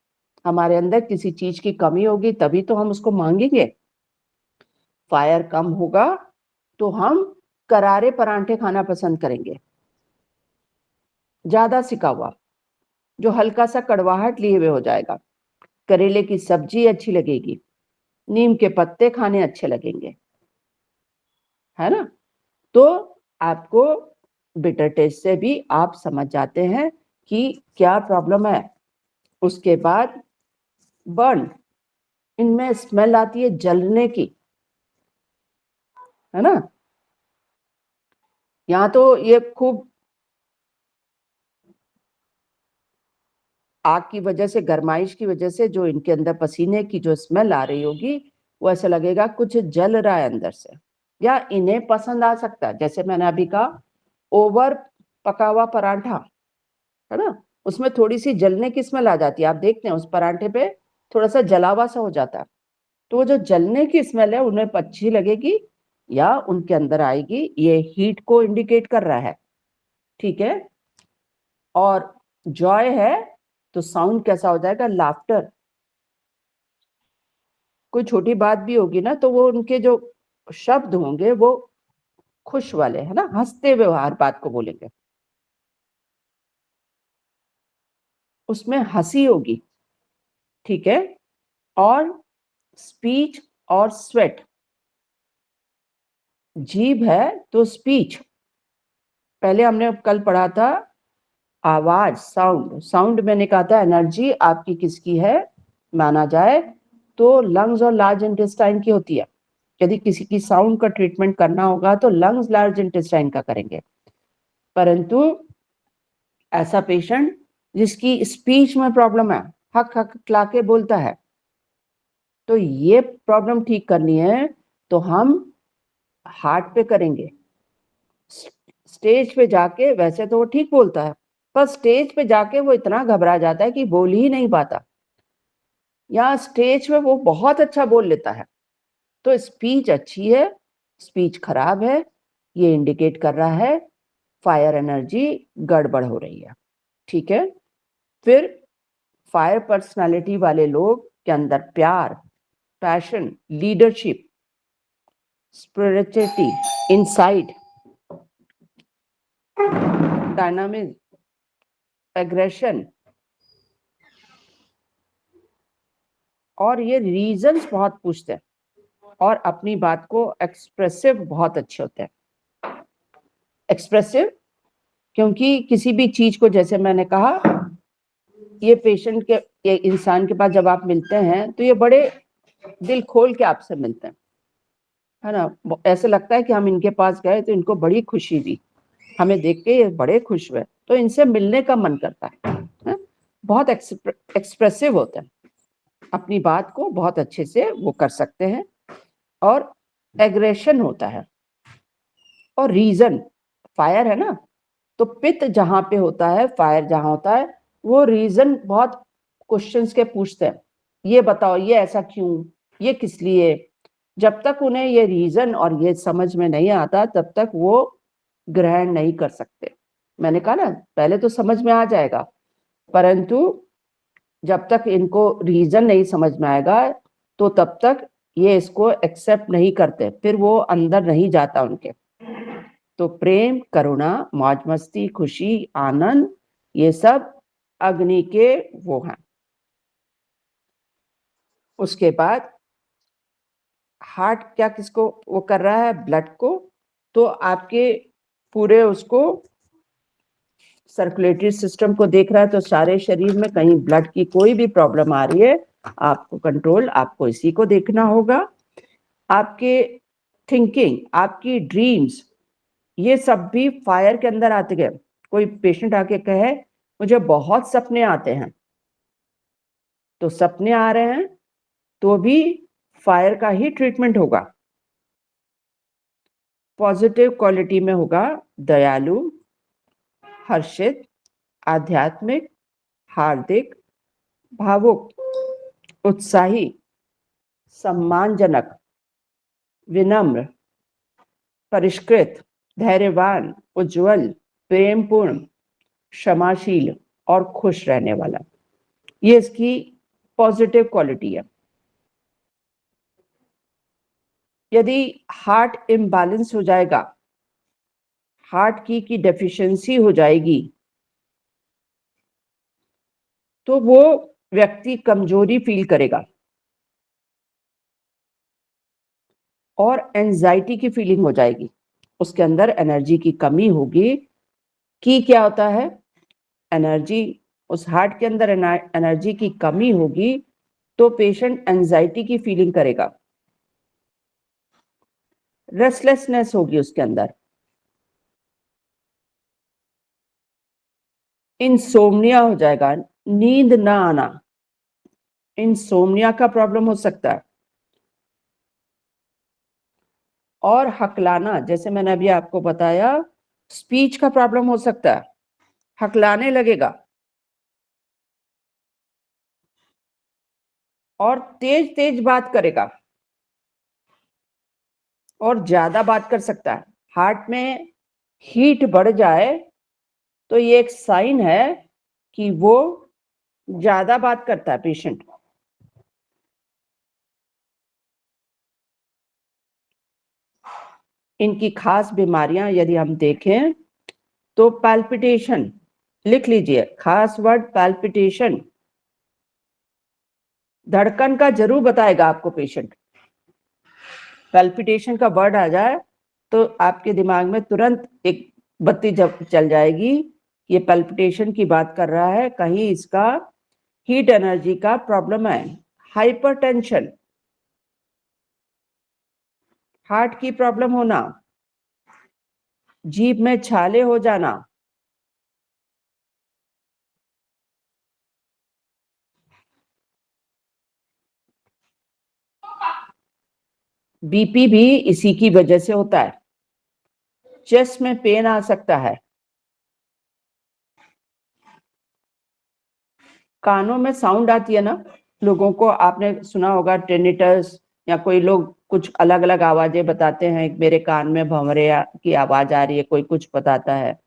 हमारे अंदर, किसी चीज की कमी होगी तभी तो हम उसको मांगेंगे। फायर कम होगा तो हम करारे परांठे खाना पसंद करेंगे, ज्यादा सिका हुआ, जो हल्का सा कड़वाहट लिए हुए हो जाएगा। करेले की सब्जी अच्छी लगेगी, नीम के पत्ते खाने अच्छे लगेंगे, है ना। तो आपको बिटर टेस्ट से भी आप समझ जाते हैं कि क्या प्रॉब्लम है। उसके बाद बर्न, इनमें स्मेल आती है जलने की, है ना। यहाँ तो ये खूब आग की वजह से, गरमाइश की वजह से जो इनके अंदर पसीने की जो स्मेल आ रही होगी, वो ऐसा लगेगा कुछ जल रहा है अंदर से। या इन्हें पसंद आ सकता है, जैसे मैंने अभी कहा, ओवर पका हुआ पराठा, है ना, उसमें थोड़ी सी जलने की स्मेल आ जाती है। आप देखते हैं उस पराठे पे थोड़ा सा जलावा सा हो जाता है, तो वो जो जलने की स्मेल है उन्हें अच्छी लगेगी या उनके अंदर आएगी, ये हीट को इंडिकेट कर रहा है। ठीक है। और जॉय है तो साउंड कैसा हो जाएगा, लाफ्टर। कोई छोटी बात भी होगी ना तो वो उनके जो शब्द होंगे वो खुश वाले, है ना, हंसते व्यवहार बात को बोलेंगे, उसमें हंसी होगी। ठीक है, और स्पीच और स्वेट। जीभ है तो स्पीच, पहले हमने कल पढ़ा था आवाज, साउंड। साउंड मैंने कहा था एनर्जी आपकी किसकी है, माना जाए तो लंग्स और लार्ज इंटेस्टाइन की होती है। यदि किसी की साउंड का ट्रीटमेंट करना होगा तो लंग्स लार्ज इंटेस्टाइन का करेंगे, परंतु ऐसा पेशेंट जिसकी स्पीच में प्रॉब्लम है, हक हक क्लाके बोलता है, तो ये प्रॉब्लम ठीक करनी है तो हम हार्ट पे करेंगे। स्टेज पे जाके वैसे तो वो ठीक बोलता है, पर स्टेज पे जाके वो इतना घबरा जाता है कि बोल ही नहीं पाता, या स्टेज पे वो बहुत अच्छा बोल लेता है। तो स्पीच अच्छी है, स्पीच खराब है, ये इंडिकेट कर रहा है फायर एनर्जी गड़बड़ हो रही है। ठीक है, फिर फायर पर्सनालिटी वाले लोग के अंदर प्यार, passion, leadership, spirituality, insight, dynamism, aggression और ये रीजंस बहुत पूछते हैं और अपनी बात को एक्सप्रेसिव बहुत अच्छे होते हैं। एक्सप्रेसिव क्योंकि किसी भी चीज को, जैसे मैंने कहा, ये पेशेंट के, ये इंसान के पास जब आप मिलते हैं तो ये बड़े दिल खोल के आपसे मिलते हैं, है ना। ऐसे लगता है कि हम इनके पास गए तो इनको बड़ी खुशी हुई, हमें देख के ये बड़े खुश हुए, तो इनसे मिलने का मन करता है? बहुत एक्सप्रेसिव होते हैं, अपनी बात को बहुत अच्छे से वो कर सकते हैं, और एग्रेशन होता है, और रीजन, फायर है ना, तो पित्त जहां पे होता है, फायर जहां होता है, वो रीजन बहुत क्वेश्चंस के पूछते हैं, ये बताओ ये ऐसा क्यों, ये किस लिए। जब तक उन्हें ये रीजन और ये समझ में नहीं आता तब तक वो ग्रहण नहीं कर सकते। मैंने कहा ना, पहले तो समझ में आ जाएगा, परंतु जब तक इनको रीजन नहीं समझ में आएगा तो तब तक ये इसको एक्सेप्ट नहीं करते, फिर वो अंदर नहीं जाता उनके। तो प्रेम, करुणा, मौज मस्ती, खुशी, आनंद, ये सब अग्नि के वो हैं। उसके बाद हार्ट क्या किसको वो कर रहा है, ब्लड को, तो आपके पूरे उसको सर्कुलेटरी सिस्टम को देख रहा है, तो सारे शरीर में कहीं ब्लड की कोई भी प्रॉब्लम आ रही है, आपको कंट्रोल, आपको इसी को देखना होगा। आपके थिंकिंग, आपकी ड्रीम्स, ये सब भी फायर के अंदर आते गए। कोई पेशेंट आके कहे मुझे बहुत सपने आते हैं, तो सपने आ रहे हैं तो भी फायर का ही ट्रीटमेंट होगा। पॉजिटिव क्वालिटी में होगा दयालु, हर्षित, आध्यात्मिक, हार्दिक, भावुक, उत्साही, सम्मानजनक, विनम्र, परिष्कृत, धैर्यवान, उज्जवल, प्रेमपूर्ण, क्षमाशील और खुश रहने वाला। ये इसकी पॉजिटिव क्वालिटी है। यदि हार्ट इम्बैलेंस हो जाएगा, हार्ट की डेफिशिएंसी हो जाएगी, तो वो व्यक्ति कमजोरी फील करेगा और एंजाइटी की फीलिंग हो जाएगी, उसके अंदर एनर्जी की कमी होगी। कि क्या होता है, एनर्जी, उस हार्ट के अंदर एनर्जी की कमी होगी तो पेशेंट एंजाइटी की फीलिंग करेगा, रेस्टलेसनेस होगी उसके अंदर, इंसोम्निया हो जाएगा, नींद ना आना, इंसोम्निया का प्रॉब्लम हो सकता है। और हकलाना, जैसे मैंने अभी आपको बताया, स्पीच का प्रॉब्लम हो सकता है, हकलाने लगेगा और तेज तेज बात करेगा और ज्यादा बात कर सकता है। हार्ट में हीट बढ़ जाए तो ये एक साइन है कि वो ज्यादा बात करता है पेशेंट। इनकी खास बीमारियां यदि हम देखें तो पैल्पिटेशन, लिख लीजिए खास वर्ड पैल्पिटेशन, धड़कन का जरूर बताएगा आपको पेशेंट। पैल्पिटेशन का वर्ड आ जाए तो आपके दिमाग में तुरंत एक बत्ती जब चल जाएगी, ये पैल्पिटेशन की बात कर रहा है, कहीं इसका हीट एनर्जी का प्रॉब्लम है। हाइपरटेंशन, हार्ट की प्रॉब्लम होना, जीभ में छाले हो जाना, बीपी भी इसी की वजह से होता है। चेस्ट में पेन आ सकता है, कानों में साउंड आती है ना लोगों को, आपने सुना होगा टेनिटस, या कोई लोग कुछ अलग अलग आवाजें बताते हैं, मेरे कान में भंवरे की आवाज आ रही है, कोई कुछ बताता है,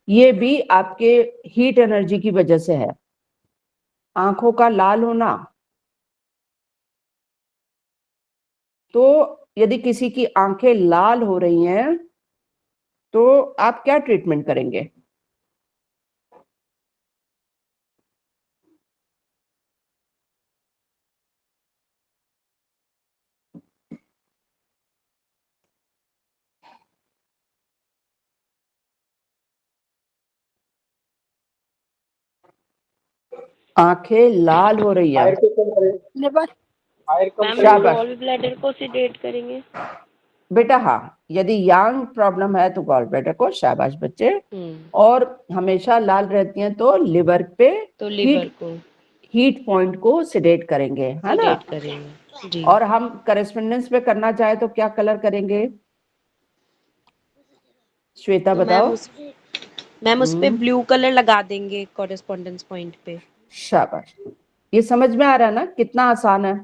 ये भी आपके हीट एनर्जी की वजह से है। आंखों का लाल होना, तो यदि किसी की आंखें लाल हो रही हैं तो आप क्या ट्रीटमेंट करेंगे? आंखें लाल हो रही है, फायर को कम करें, लिवर फायर कम मैम करेंगे। शाबाश। गॉल ब्लैडर को सिडेट करेंगे। बेटा हाँ, यदि यांग प्रॉब्लम है तो गॉल ब्लैडर को, शाबाश बच्चे। और हमेशा लाल रहती हैं तो लिवर पे तो लिवर को हीट पॉइंट को सिडेट करेंगे, है ना। सिडेट करेंगे जी। और हम करेस्पॉन्डेंस में करना चाहे तो क्या कलर करेंगे? श्वेता तो बताओ। मैम उस पे ब्लू कलर लगा देंगे कॉरेस्पॉन्डेंस पॉइंट पे। शाबाश, ये समझ में आ रहा है ना कितना आसान है।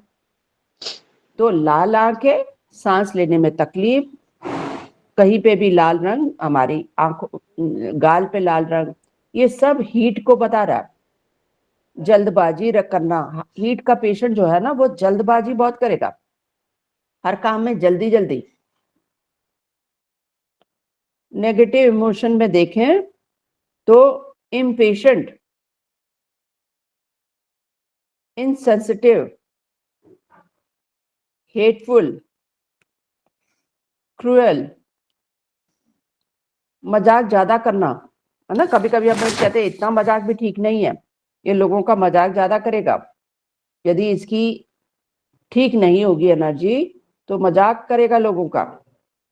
तो लाल आंखें, सांस लेने में तकलीफ, कहीं पे भी लाल रंग, हमारी आंखों गाल पे लाल रंग, ये सब हीट को बता रहा है। जल्दबाजी करना, हीट का पेशेंट जो है ना वो जल्दबाजी बहुत करेगा, हर काम में जल्दी जल्दी। नेगेटिव इमोशन में देखें तो इम्पेशेंट, इनसेंसिटिव, हेटफुल, क्रूएल, मजाक ज्यादा करना, है ना। कभी कभी हम लोग कहते हैं इतना मजाक भी ठीक नहीं है, ये लोगों का मजाक ज्यादा करेगा। यदि इसकी ठीक नहीं होगी एनर्जी तो मजाक करेगा लोगों का।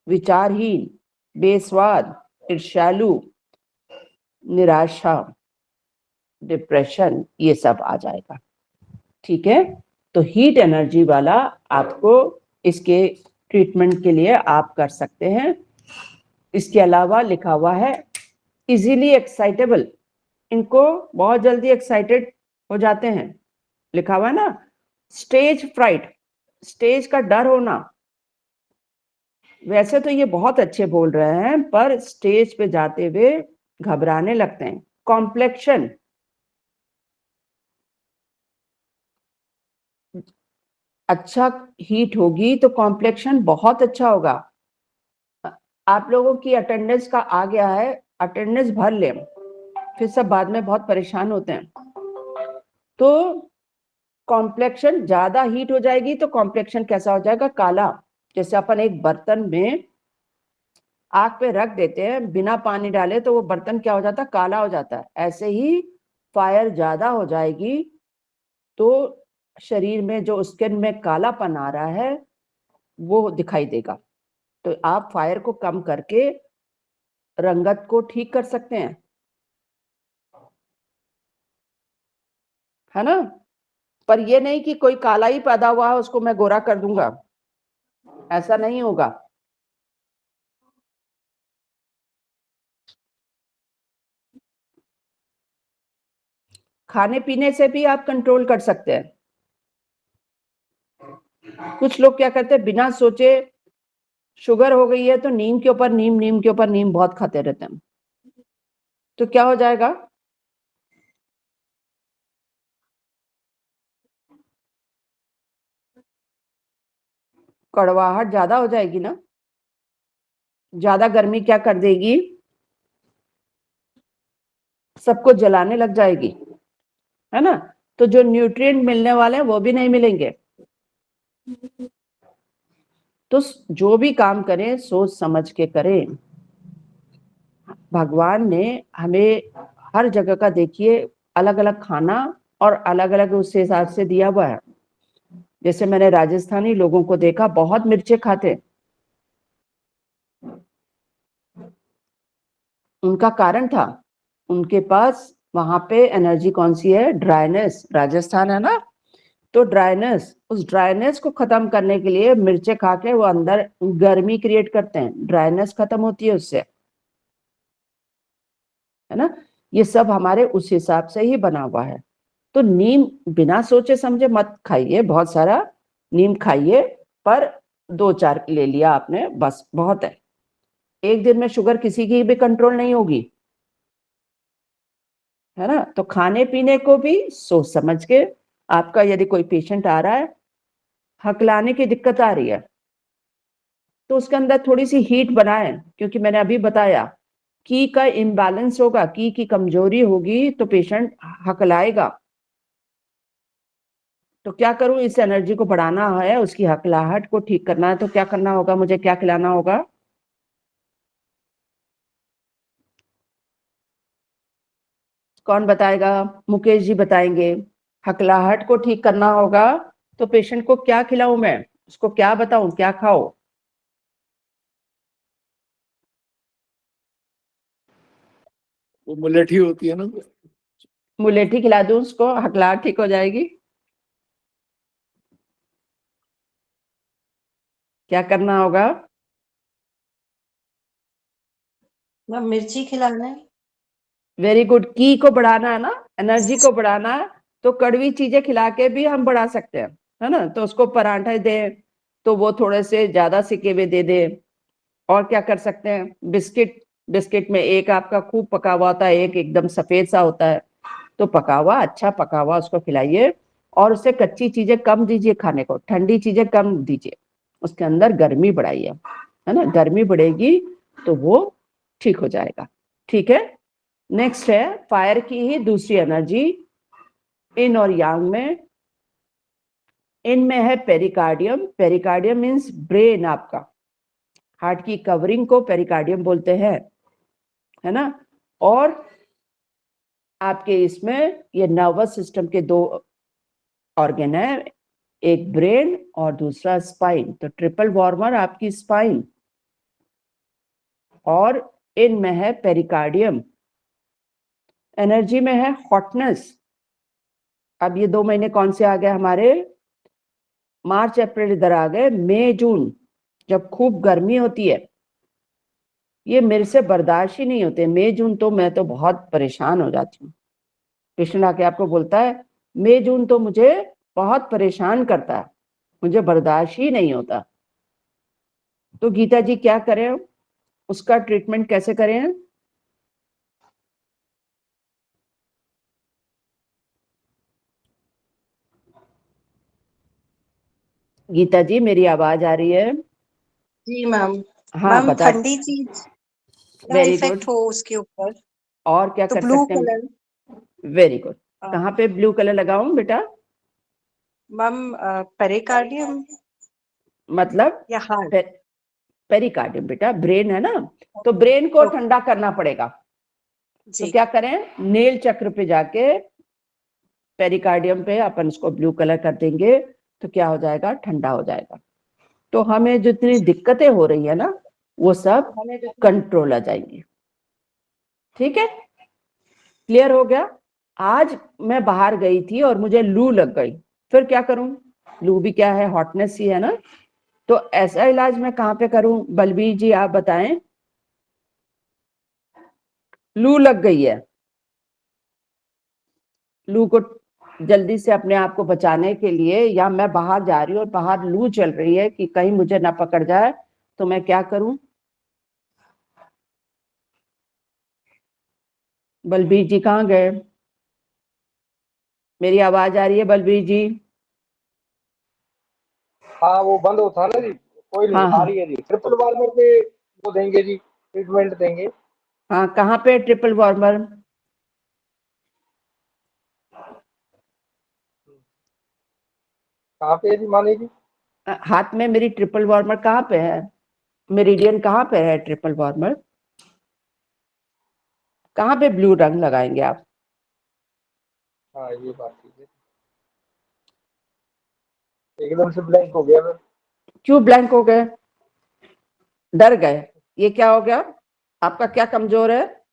विचारहीन, बेस्वाद, ईर्ष्यालु, निराशा, डिप्रेशन, ये सब आ जाएगा। ठीक है, तो हीट एनर्जी वाला आपको इसके ट्रीटमेंट के लिए आप कर सकते हैं। इसके अलावा लिखा हुआ है इजीली एक्साइटेबल, इनको बहुत जल्दी एक्साइटेड हो जाते हैं, लिखा हुआ है ना। स्टेज फ्राइट, स्टेज का डर होना, वैसे तो ये बहुत अच्छे बोल रहे हैं पर स्टेज पे जाते हुए घबराने लगते हैं। कॉम्प्लेक्शन, अच्छा हीट होगी तो कॉम्प्लेक्शन बहुत अच्छा होगा। आप लोगों की अटेंडेंस का आ गया है, अटेंडेंस भर ले, फिर सब बाद में बहुत परेशान होते हैं। तो कॉम्प्लेक्शन ज्यादा हीट हो जाएगी तो कॉम्प्लेक्शन कैसा हो जाएगा? काला। जैसे अपन एक बर्तन में आग पे रख देते हैं बिना पानी डाले तो वो बर्तन क्या हो जाता है? काला हो जाता है। ऐसे ही फायर ज्यादा हो जाएगी तो शरीर में जो स्किन में कालापन आ रहा है वो दिखाई देगा। तो आप फायर को कम करके रंगत को ठीक कर सकते हैं, है ना। पर ये नहीं कि कोई काला ही पैदा हुआ है उसको मैं गोरा कर दूंगा, ऐसा नहीं होगा। खाने पीने से भी आप कंट्रोल कर सकते हैं। कुछ लोग क्या करते हैं बिना सोचे, शुगर हो गई है तो नीम के ऊपर नीम, नीम के ऊपर नीम बहुत खाते रहते हैं, तो क्या हो जाएगा? कड़वाहट ज्यादा हो जाएगी ना। ज्यादा गर्मी क्या कर देगी? सबको जलाने लग जाएगी, है ना। तो जो न्यूट्रिएंट मिलने वाले हैं वो भी नहीं मिलेंगे। तो जो भी काम करें सोच समझ के करें। भगवान ने हमें हर जगह का देखिए अलग अलग खाना और अलग अलग उस हिसाब से दिया हुआ है। जैसे मैंने राजस्थानी लोगों को देखा बहुत मिर्चे खाते, उनका कारण था उनके पास वहां पे एनर्जी कौन सी है, ड्राइनेस, राजस्थान है ना, तो ड्राइनेस, उस ड्राइनेस को खत्म करने के लिए मिर्चे खा के वो अंदर गर्मी क्रिएट करते हैं, ड्राइनेस खत्म होती है उससे, है ना। ये सब हमारे उस हिसाब से ही बना हुआ है। तो नीम बिना सोचे समझे मत खाइए, बहुत सारा नीम खाइए, पर 2-4 ले लिया आपने बस बहुत है। एक दिन में शुगर किसी की भी कंट्रोल नहीं होगी, है ना। तो खाने पीने को भी सोच समझ के, आपका यदि कोई पेशेंट आ रहा है हकलाने की दिक्कत आ रही है तो उसके अंदर थोड़ी सी हीट बनाएं, क्योंकि मैंने अभी बताया की का इम्बैलेंस होगा, की कमजोरी होगी तो पेशेंट हकलाएगा। तो क्या करूं, इस एनर्जी को बढ़ाना है, उसकी हकलाहट को ठीक करना है, तो क्या करना होगा, मुझे क्या खिलाना होगा? कौन बताएगा? मुकेश जी बताएंगे। हकलाहट को ठीक करना होगा तो पेशेंट को क्या खिलाऊं मैं, उसको क्या बताऊं, क्या खाओ? वो मुलेठी होती है ना। मुलेठी खिला दूं उसको, हकलाहट ठीक हो जाएगी? क्या करना होगा? मैम मिर्ची खिलाना है। वेरी गुड, की को बढ़ाना है ना, एनर्जी को बढ़ाना है, तो कड़वी चीजें खिला के भी हम बढ़ा सकते हैं, है ना। तो उसको पराठा दे तो वो थोड़े से ज्यादा सिके हुए दे दे। और क्या कर सकते हैं, बिस्किट, बिस्किट में एक आपका खूब पका हुआ होता है, एक एकदम सफेद सा होता है, तो पका हुआ, अच्छा पका हुआ उसको खिलाइए। और उसे कच्ची चीजें कम दीजिए खाने को, ठंडी चीजें कम दीजिए, उसके अंदर गर्मी बढ़ाइए, है ना। गर्मी बढ़ेगी तो वो ठीक हो जाएगा। ठीक है। नेक्स्ट है फायर की ही दूसरी एनर्जी, इन और यांग में। इनमें है पेरिकार्डियम, पेरिकार्डियम मीन्स ब्रेन, आपका हार्ट की कवरिंग को पेरिकार्डियम बोलते हैं, है ना। और आपके इसमें ये नर्वस सिस्टम के 2 ऑर्गन है, एक ब्रेन और दूसरा स्पाइन, तो ट्रिपल वार्मर आपकी स्पाइन। और इनमें है पेरिकार्डियम, एनर्जी में है हॉटनेस। अब ये 2 महीने कौन से आ गए हमारे, मार्च अप्रैल इधर आ गए, मई जून जब खूब गर्मी होती है, ये मेरे से बर्दाश्त ही नहीं होते। मई जून तो मैं तो बहुत परेशान हो जाती हूँ। पेशेंट आके आपको बोलता है मई जून तो मुझे बहुत परेशान करता है, मुझे बर्दाश्त ही नहीं होता। तो गीता जी क्या करें, उसका ट्रीटमेंट कैसे करें? गीता जी मेरी आवाज आ रही है? जी मैम। हाँ मैम बता। ठंडी चीज का वेरी गुड। इफेक्ट हो उसके ऊपर और क्या तो कर ब्लू सकते हैं? कलर। Very good. कहाँ पे ब्लू कलर लगाऊं बेटा? मैम पेरिकार्डियम मतलब या हार्ट। पेरिकार्डियम बेटा, ब्रेन है ना, तो ब्रेन को ओके ठंडा करना पड़ेगा। तो जी। क्या करें, नील चक्र पे जाके पेरिकार्डियम पे अपन उसको ब्लू कलर कर देंगे, तो क्या हो जाएगा, ठंडा हो जाएगा। तो हमें जितनी दिक्कतें हो रही है ना वो सब कंट्रोल आ जाएंगी। ठीक है, क्लियर हो गया? आज मैं बाहर गई थी और मुझे लू लग गई, फिर क्या करूं? लू भी क्या है, हॉटनेस ही है ना। तो ऐसा इलाज मैं कहाँ पे करूं, बलबीर जी आप बताएं। लू लग गई है, लू को जल्दी से अपने आप को बचाने के लिए, या मैं बाहर जा रही हूँ और बाहर लू चल रही है कि कहीं मुझे ना पकड़ जाए, तो मैं क्या करूं? बलबीर जी कहाँ गए? मेरी आवाज आ रही है बलबीर जी? हाँ वो बंद होता ना जी। कोई नहीं, हाँ आ हाँ रही है जी, ट्रिपल वार्मर पे वो देंगे जी, ट्रीटमेंट देंगे। हाँ, कहाँ पे ट्रिपल वार्मर? कहाँ पे है जी माने जी? हाथ में मेरी ट्रिपल वार्मर कहाँ पे है, मेरिडियन कहाँ पे है, ट्रिपल वार्मर कहाँ पे ब्लू रंग लगाएंगे आप? हाँ ये बात ठीक है, एकदम से ब्लैंक हो गया मैं। क्यों ब्लैंक हो गए, डर गए? ये क्या हो गया, आपका क्या कमजोर है?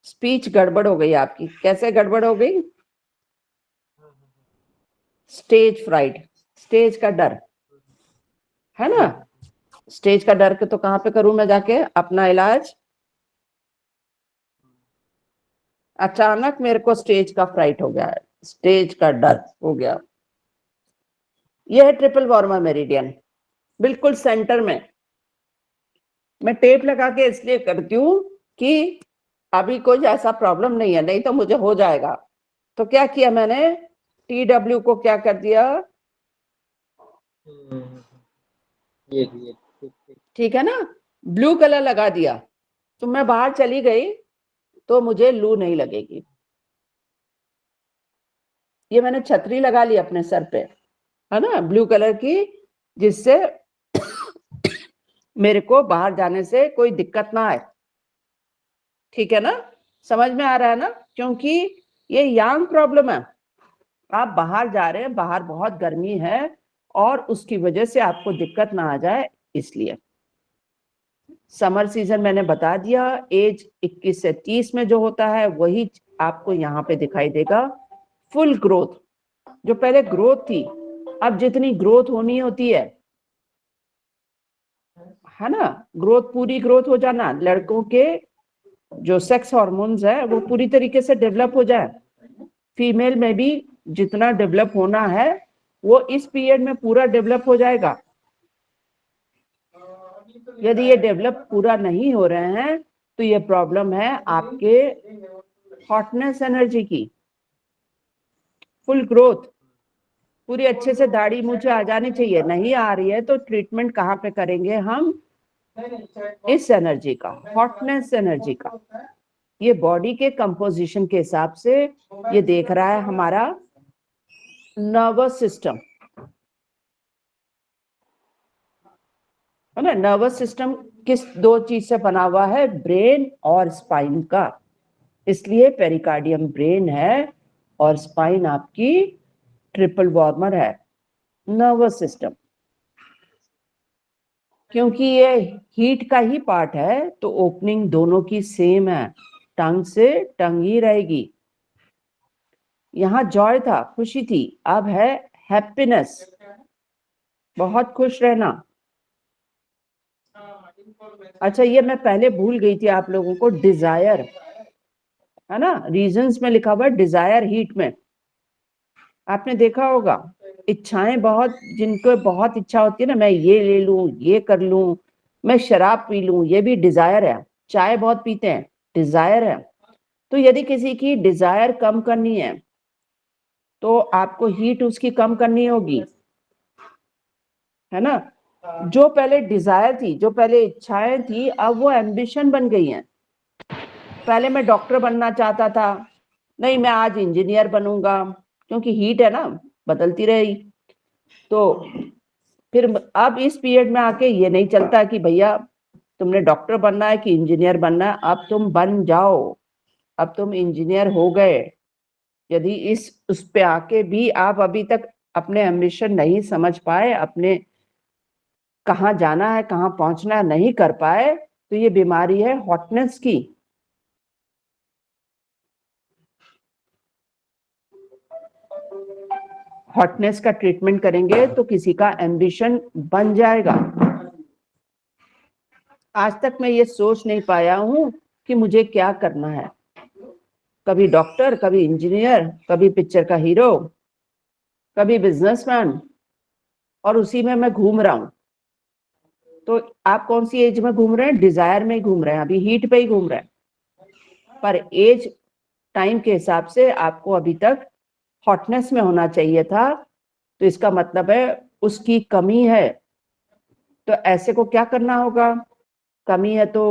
स्पीच गड़बड़ हो गई आपकी, कैसे गड़बड़ हो गई? स्टेज फ्राइट, स्टेज का डर है ना। स्टेज का डर के तो कहाँ पे करूं मैं जाके अपना इलाज? अचानक मेरे को स्टेज का फ्राइट हो गया है, स्टेज का डर हो गया। यह है ट्रिपल वार्मर मेरिडियन, बिल्कुल सेंटर में। मैं टेप लगा के इसलिए करती हूँ कि अभी कोई ऐसा प्रॉब्लम नहीं है, नहीं तो मुझे हो जाएगा। तो क्या किया मैंने, TW को क्या कर दिया, ये ठीक ठीक। ठीक है ना, ब्लू कलर लगा दिया, तो मैं बाहर चली गई तो मुझे लू नहीं लगेगी। ये मैंने छतरी लगा ली अपने सर पे, है ना, ब्लू कलर की, जिससे मेरे को बाहर जाने से कोई दिक्कत ना आए। ठीक है ना, समझ में आ रहा है ना, क्योंकि ये यांग प्रॉब्लम है। आप बाहर जा रहे हैं, बाहर बहुत गर्मी है और उसकी वजह से आपको दिक्कत ना आ जाए, इसलिए। समर सीजन मैंने बता दिया, एज 21 से 30 में जो होता है वही आपको यहाँ पे दिखाई देगा। फुल ग्रोथ, जो पहले ग्रोथ थी, अब जितनी ग्रोथ होनी होती है ना, ग्रोथ, पूरी ग्रोथ हो जाना, लड़कों के जो सेक्स हार्मोन्स है वो पूरी तरीके से डेवलप हो जाए। फीमेल में भी जितना डेवलप होना है वो इस पीरियड में पूरा डेवलप हो जाएगा। यदि ये डेवलप पूरा नहीं हो रहे हैं तो ये प्रॉब्लम है आपके हॉटनेस एनर्जी की। फुल ग्रोथ, पूरी अच्छे से दाढ़ी मूछे आ जानी चाहिए, नहीं आ रही है तो ट्रीटमेंट कहाँ पे करेंगे हम? इस एनर्जी का, हॉटनेस एनर्जी का। ये बॉडी के कंपोजिशन के हिसाब से ये देख रहा है हमारा नर्वस सिस्टम, है ना। नर्वस सिस्टम किस दो चीज से बना हुआ है? ब्रेन और स्पाइन का। इसलिए पेरिकार्डियम ब्रेन है और स्पाइन आपकी ट्रिपल वार्मर है, नर्वस सिस्टम। क्योंकि ये हीट का ही पार्ट है तो ओपनिंग दोनों की सेम है, टंग से टंग ही रहेगी। यहाँ जॉय था, खुशी थी, अब है हैप्पीनेस, बहुत खुश रहना। अच्छा, ये मैं पहले भूल गई थी आप लोगों को, डिजायर, है ना, रीजंस में लिखा हुआ है डिजायर हीट में। आपने देखा होगा, इच्छाएं बहुत, जिनको बहुत इच्छा होती है ना, मैं ये ले लूं, ये कर लूं, मैं शराब पी लूं, ये भी डिजायर है। चाय बहुत पीते हैं, डिजायर है। तो यदि किसी की डिजायर कम करनी है तो आपको हीट उसकी कम करनी होगी, है ना। जो पहले डिजायर थी, जो पहले इच्छाएं थी, अब वो एम्बिशन बन गई हैं। पहले मैं डॉक्टर बनना चाहता था, नहीं मैं आज इंजीनियर बनूंगा, क्योंकि हीट है ना, बदलती रहेगी। तो फिर अब इस पीरियड में आके ये नहीं चलता कि भैया तुमने डॉक्टर बनना है कि इंजीनियर बनना है, अब तुम बन जाओ, अब तुम इंजीनियर हो गए। यदि इस उस पे आके भी आप अभी तक अपने एम्बिशन नहीं समझ पाए, अपने कहाँ जाना है, कहाँ पहुंचना है नहीं कर पाए, तो ये बीमारी है हॉटनेस की। हॉटनेस का ट्रीटमेंट करेंगे तो किसी का एम्बिशन बन जाएगा। आज तक मैं ये सोच नहीं पाया हूं कि मुझे क्या करना है, कभी डॉक्टर, कभी इंजीनियर, कभी पिक्चर का हीरो, कभी बिजनेसमैन, और उसी में मैं घूम रहा हूं। तो आप कौन सी एज में घूम रहे हैं? डिजायर में ही घूम रहे हैं, अभी हीट पे ही घूम रहे हैं। पर एज टाइम के हिसाब से आपको अभी तक हॉटनेस में होना चाहिए था, तो इसका मतलब है उसकी कमी है। तो ऐसे को क्या करना होगा? कमी है तो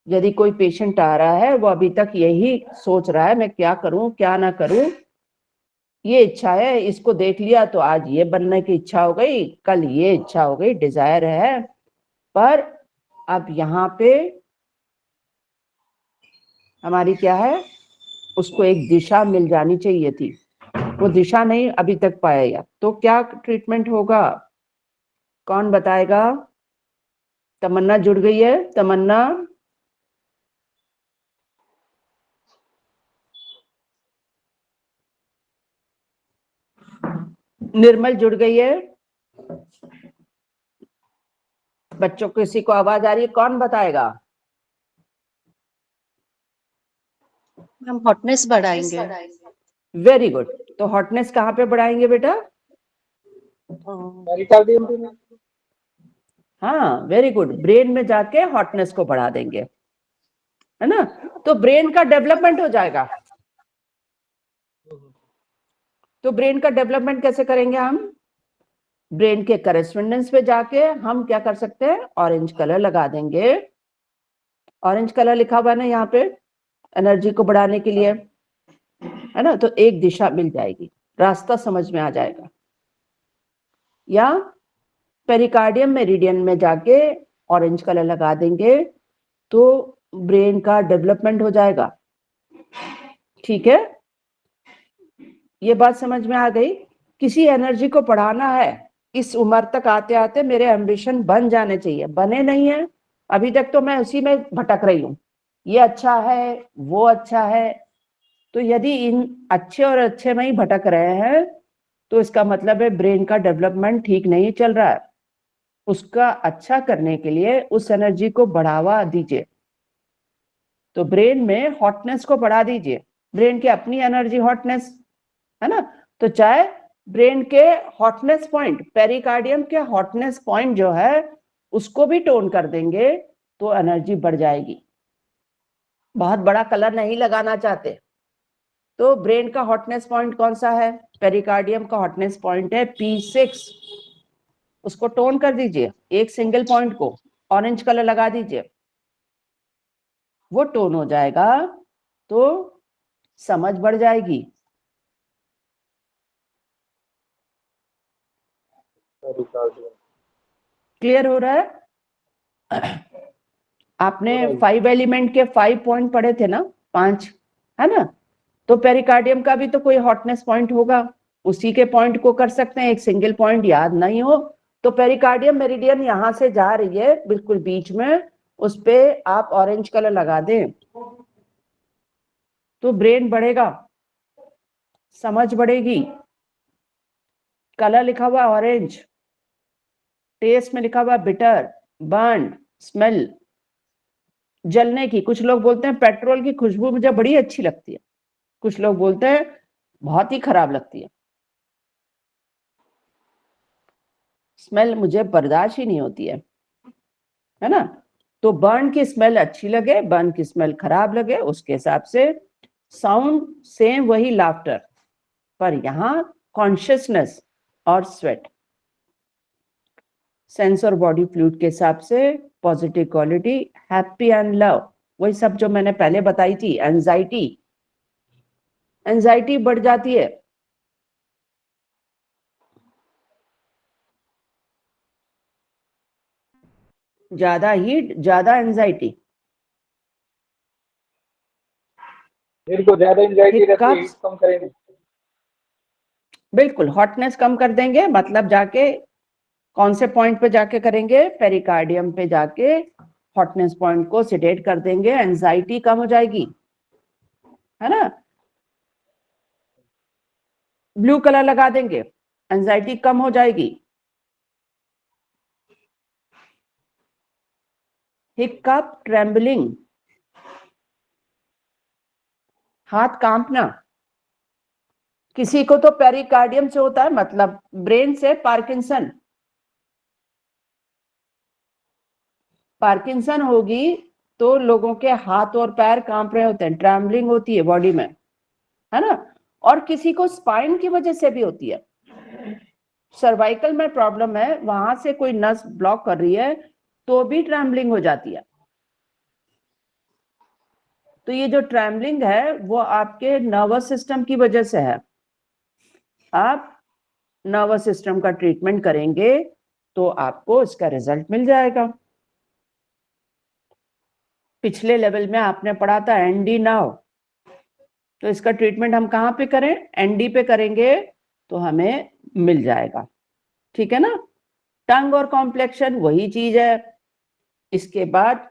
यदि कोई पेशेंट आ रहा है वो अभी तक यही सोच रहा है मैं क्या करूं क्या ना करूं, ये इच्छा है, इसको देख लिया तो आज ये बनने की इच्छा हो गई, कल ये इच्छा हो गई, डिजायर है। पर अब यहाँ पे हमारी क्या है, उसको एक दिशा मिल जानी चाहिए थी, वो दिशा नहीं अभी तक पाया। तो क्या ट्रीटमेंट होगा, कौन बताएगा? तमन्ना जुड़ गई है, तमन्ना। निर्मल जुड़ गई है। बच्चों को किसी को आवाज आ रही है, कौन बताएगा? हम हॉटनेस बढ़ाएंगे। Very good. तो हॉटनेस कहाँ पे बढ़ाएंगे बेटा? पेरिकार्डियम पे नहीं? हाँ, वेरी गुड, ब्रेन में जाके हॉटनेस को बढ़ा देंगे, है ना? तो ब्रेन का डेवलपमेंट हो जाएगा। तो ब्रेन का डेवलपमेंट कैसे करेंगे हम? ब्रेन के करेस्पॉन्डेंस पे जाके हम क्या कर सकते हैं, ऑरेंज कलर लगा देंगे। ऑरेंज कलर लिखा हुआ है ना यहाँ पे, एनर्जी को बढ़ाने के लिए, है ना? तो एक दिशा मिल जाएगी, रास्ता समझ में आ जाएगा। या पेरिकार्डियम मेरिडियन में जाके ऑरेंज कलर लगा देंगे तो ब्रेन का डेवलपमेंट हो जाएगा। ठीक है, ये बात समझ में आ गई? किसी एनर्जी को बढ़ाना है, इस उम्र तक आते आते मेरे एम्बिशन बन जाने चाहिए, बने नहीं है अभी तक, तो मैं उसी में भटक रही हूँ, ये अच्छा है वो अच्छा है। तो यदि इन अच्छे और अच्छे में ही भटक रहे हैं तो इसका मतलब है ब्रेन का डेवलपमेंट ठीक नहीं चल रहा है। उसका अच्छा करने के लिए उस एनर्जी को बढ़ावा दीजिए। तो ब्रेन में हॉटनेस को बढ़ा दीजिए, ब्रेन की अपनी एनर्जी हॉटनेस, है ना? तो चाहे ब्रेन के हॉटनेस पॉइंट, पेरिकार्डियम के हॉटनेस पॉइंट जो है उसको भी टोन कर देंगे तो एनर्जी बढ़ जाएगी। बहुत बड़ा कलर नहीं लगाना चाहते तो ब्रेन का हॉटनेस पॉइंट कौन सा है? पेरिकार्डियम का हॉटनेस पॉइंट है P6, उसको टोन कर दीजिए, एक सिंगल पॉइंट को ऑरेंज कलर लगा दीजिए, वो टोन हो जाएगा तो समझ बढ़ जाएगी। पेरिकार्डियम क्लियर हो रहा है? आपने 5 एलिमेंट के 5 पॉइंट पढ़े थे ना, 5, है ना? तो पेरिकार्डियम का भी तो कोई हॉटनेस पॉइंट होगा, उसी के पॉइंट को कर सकते हैं। एक सिंगल पॉइंट याद नहीं हो तो पेरिकार्डियम मेरिडियन यहां से जा रही है बिल्कुल बीच में, उस पे आप ऑरेंज कलर लगा दें तो ब्रेन बढ़ेगा, समझ बढ़ेगी। कलर लिखा हुआ ऑरेंज, टेस्ट में लिखा हुआ बिटर, बर्न, स्मेल, जलने की। कुछ लोग बोलते हैं पेट्रोल की खुशबू मुझे बड़ी अच्छी लगती है, कुछ लोग बोलते हैं बहुत ही खराब लगती है, स्मेल मुझे बर्दाश्त ही नहीं होती है ना? तो बर्न की स्मेल अच्छी लगे, बर्न की स्मेल खराब लगे, उसके हिसाब से साउंड सेम वही लाफ्टर, पर यहां कॉन्शियसनेस और स्वेट, सेंस और बॉडी फ्लूइड के हिसाब से positive quality, happy and love, वही सब जो मैंने पहले बताई थी। एंजाइटी, एंजाइटी बढ़ जाती है, ज्यादा हीट ज्यादा एंजाइटी, मेरे को ज्यादा एंजाइटी रहती है, हिकअप्स, हीट कम करेंगे। बिल्कुल हॉटनेस कम कर देंगे, मतलब जाके कौन से पॉइंट पे जाके करेंगे? पेरिकार्डियम पे जाके हॉटनेस पॉइंट को सिडेट कर देंगे, एंजाइटी कम हो जाएगी, है ना? ब्लू कलर लगा देंगे, एंजाइटी कम हो जाएगी। हिकअप, ट्रेम्बलिंग, हाथ कांपना, किसी को तो पेरिकार्डियम से होता है, मतलब ब्रेन से पार्किंसन, पार्किंसन होगी तो लोगों के हाथ और पैर कांप रहे होते हैं, ट्रैम्बलिंग होती है बॉडी में, है ना? और किसी को स्पाइन की वजह से भी होती है, सर्वाइकल में प्रॉब्लम है, वहां से कोई नस ब्लॉक कर रही है तो भी ट्रैम्बलिंग हो जाती है। तो ये जो ट्रैम्बलिंग है वो आपके नर्वस सिस्टम की वजह से है, आप नर्वस सिस्टम का ट्रीटमेंट करेंगे तो आपको इसका रिजल्ट मिल जाएगा। पिछले लेवल में आपने पढ़ा था एनडी नाउ, तो इसका ट्रीटमेंट हम कहाँ पे करें? एनडी पे करेंगे तो हमें मिल जाएगा। ठीक है ना? टंग और कॉम्प्लेक्शन वही चीज है। इसके बाद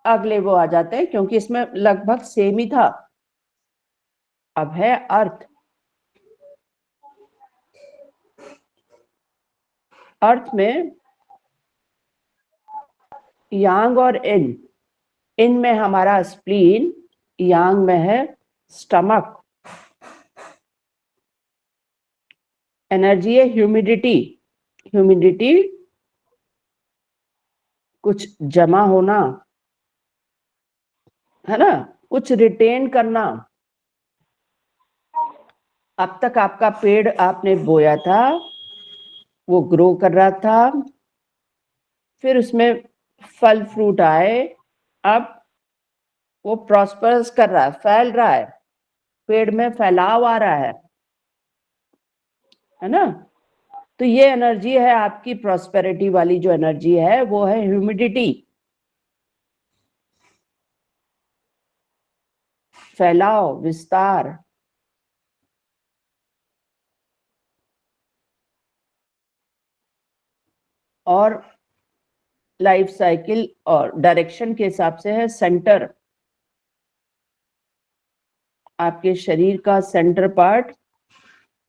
अगले वो आ जाते हैं, क्योंकि इसमें लगभग सेम ही था। अब है अर्थ। अर्थ में यांग और इन, इन में हमारा स्प्लीन, यांग में है स्टमक। एनर्जी है ह्यूमिडिटी, ह्यूमिडिटी कुछ जमा होना है ना, कुछ रिटेन करना। अब तक आपका पेड़ आपने बोया था, वो ग्रो कर रहा था, फिर उसमें फल फ्रूट आए, अब वो प्रॉस्परस कर रहा है, फैल रहा है, पेड़ में फैलाव आ रहा है ना? तो ये एनर्जी है आपकी प्रॉस्पेरिटी वाली, जो एनर्जी है वो है ह्यूमिडिटी, फैलाव, विस्तार। और लाइफ साइकिल और डायरेक्शन के हिसाब से है सेंटर। आपके शरीर का सेंटर पार्ट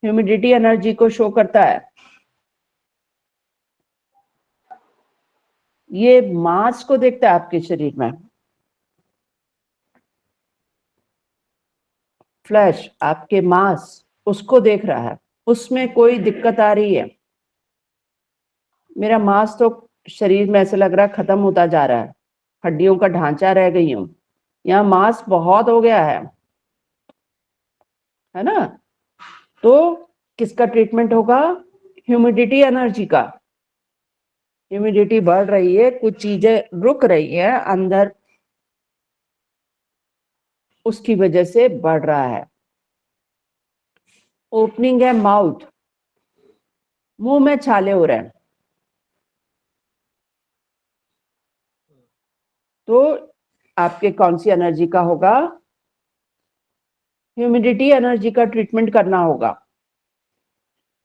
ह्यूमिडिटी एनर्जी को शो करता है। ये मास को देखता है आपके शरीर में, फ्लैश, आपके मास उसको देख रहा है, उसमें कोई दिक्कत आ रही है। मेरा मास तो शरीर में ऐसे लग रहा है खत्म होता जा रहा है, हड्डियों का ढांचा रह गई हूं, यहाँ मास बहुत हो गया है ना? तो किसका ट्रीटमेंट होगा? ह्यूमिडिटी एनर्जी का। ह्यूमिडिटी बढ़ रही है, कुछ चीजें रुक रही है अंदर, उसकी वजह से बढ़ रहा है। ओपनिंग है माउथ, मुंह में छाले हो रहे हैं, तो आपके कौन सी एनर्जी का होगा? ह्यूमिडिटी एनर्जी का ट्रीटमेंट करना होगा।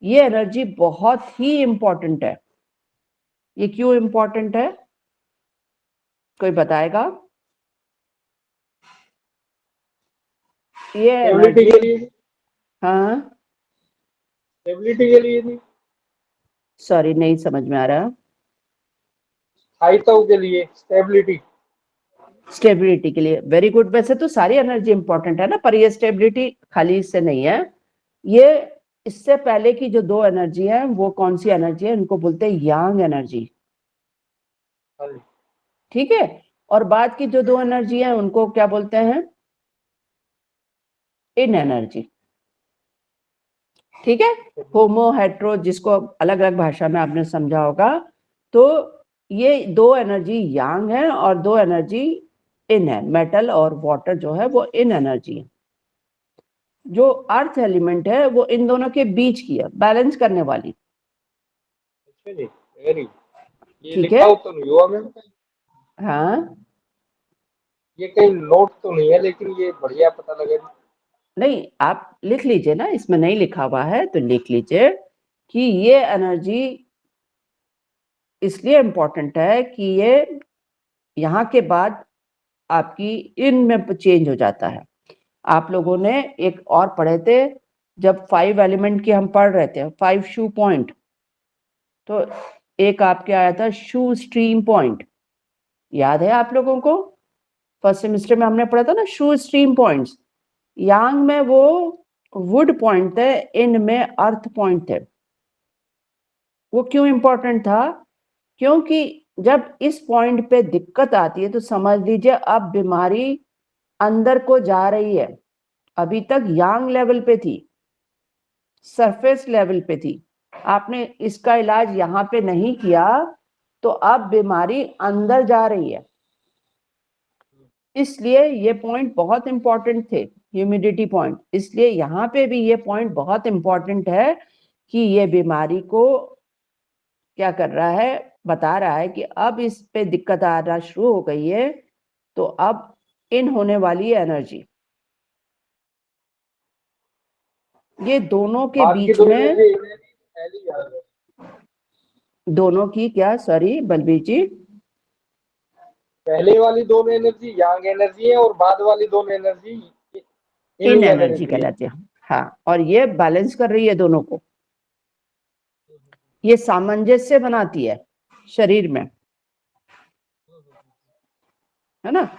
ये एनर्जी बहुत ही इंपॉर्टेंट है। ये क्यों इंपॉर्टेंट है, कोई बताएगा? ये स्टेबिलिटी के लिए, हाँ, स्टेबिलिटी के लिए नहीं, सॉरी नहीं समझ में आ रहा। स्थायित्व के लिए, स्टेबिलिटी। स्टेबिलिटी के लिए, वेरी गुड। वैसे तो सारी एनर्जी इंपॉर्टेंट है ना, पर ये स्टेबिलिटी खाली इससे नहीं है। ये इससे पहले की जो दो एनर्जी है, वो कौन सी एनर्जी है? इनको बोलते हैं यांग एनर्जी। हाँ जी, ठीक है। और बाद की जो दो एनर्जी है उनको क्या बोलते हैं? इन एनर्जी। ठीक है। होमो हेट्रो, जिसको अलग अलग भाषा में आपने समझा होगा। तो ये दो एनर्जी यांग है और दो एनर्जी इन है। मेटल और वाटर जो है वो इन एनर्जी है। जो अर्थ एलिमेंट है वो इन दोनों के बीच की है, बैलेंस करने वाली। अच्छा जी, वेरी। ये ठीक लिखा है। हो तो नहीं हुआ मैम? हाँ, ये कहीं नोट तो नहीं है, लेकिन ये बढ़िया पता लगा जी। नहीं आप लिख लीजिए ना, इसमें नहीं लिखा हुआ है तो लिख लीजिए कि ये एनर्जी इसलिए इंपॉर्टेंट है कि ये यहाँ के बाद आपकी इन में चेंज हो जाता है। आप लोगों ने एक और पढ़े थे, जब 5 एलिमेंट की हम पढ़ रहे थे, 5 शू पॉइंट, तो एक आपके आया था शू स्ट्रीम पॉइंट, याद है आप लोगों को? फर्स्ट सेमेस्टर में हमने पढ़ा था ना शू स्ट्रीम पॉइंट्स। यांग में वो वुड पॉइंट थे, इन में अर्थ पॉइंट थे। वो क्यों इंपॉर्टेंट था? क्योंकि जब इस पॉइंट पे दिक्कत आती है तो समझ लीजिए अब बीमारी अंदर को जा रही है। अभी तक यांग लेवल पे थी, सरफेस लेवल पे थी, आपने इसका इलाज यहाँ पे नहीं किया तो अब बीमारी अंदर जा रही है। इसलिए ये पॉइंट बहुत इंपॉर्टेंट थे। Humidity point. इसलिए यहाँ पे भी ये पॉइंट बहुत इंपॉर्टेंट है कि ये बीमारी को क्या कर रहा है, बता रहा है कि अब इस पे दिक्कत आना शुरू हो गई है, तो अब इन होने वाली एनर्जी, ये दोनों के बाद की बीच दो में, एनर्जी पहली याद है। दोनों की क्या, सॉरी बलबीर जी, पहले वाली दोनों एनर्जी यांग एनर्जी है और बाद वाली दोनों energy in in energy energy है। कहलाती है। हाँ, और ये बैलेंस कर रही है दोनों को, ये सामंजस्य बनाती है शरीर में, है ना।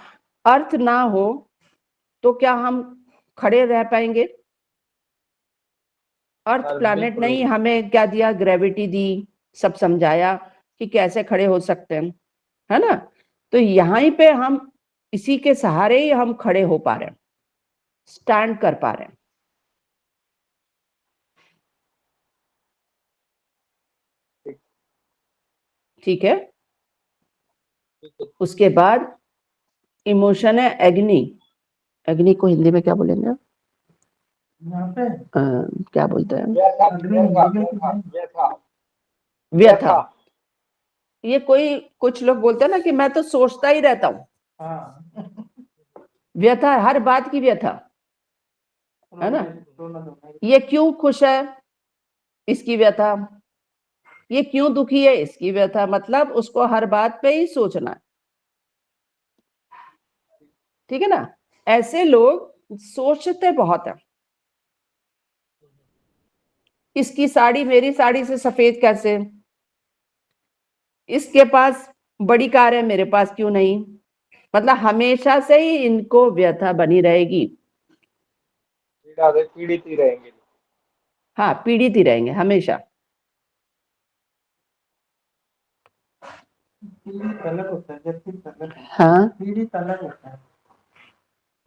अर्थ ना हो तो क्या हम खड़े रह पाएंगे? अर्थ प्लैनेट बिल्कुल नहीं हमें क्या दिया, ग्रेविटी दी, सब समझाया कि कैसे खड़े हो सकते हैं, है ना। तो यहीं पे हम इसी के सहारे ही हम खड़े हो पा रहे हैं, स्टैंड कर पा रहे हैं। ठीक है। उसके बाद इमोशन है एग्नि। एग्नि को हिंदी में क्या बोलेंगे आप? क्या बोलते हैं? व्यथा व्यथा व्यथा व्यथा। ये कोई कुछ लोग बोलते हैं ना कि मैं तो सोचता ही रहता हूँ। व्यथा, हर बात की व्यथा, है ना। ये क्यों खुश है, इसकी व्यथा। ये क्यों दुखी है, इसकी व्यथा। मतलब उसको हर बात पे ही सोचना है, ठीक है ना। ऐसे लोग सोचते बहुत है। इसकी साड़ी मेरी साड़ी से सफेद कैसे, इसके पास बड़ी कार है मेरे पास क्यों नहीं। मतलब हमेशा से ही इनको व्यथा बनी रहेगी। पीड़ित ही रहेंगे। हाँ, पीड़ित ही रहेंगे हमेशा। पीड़ित अलग होता है, जबकि अलग है। हाँ, पीड़ित अलग होता है,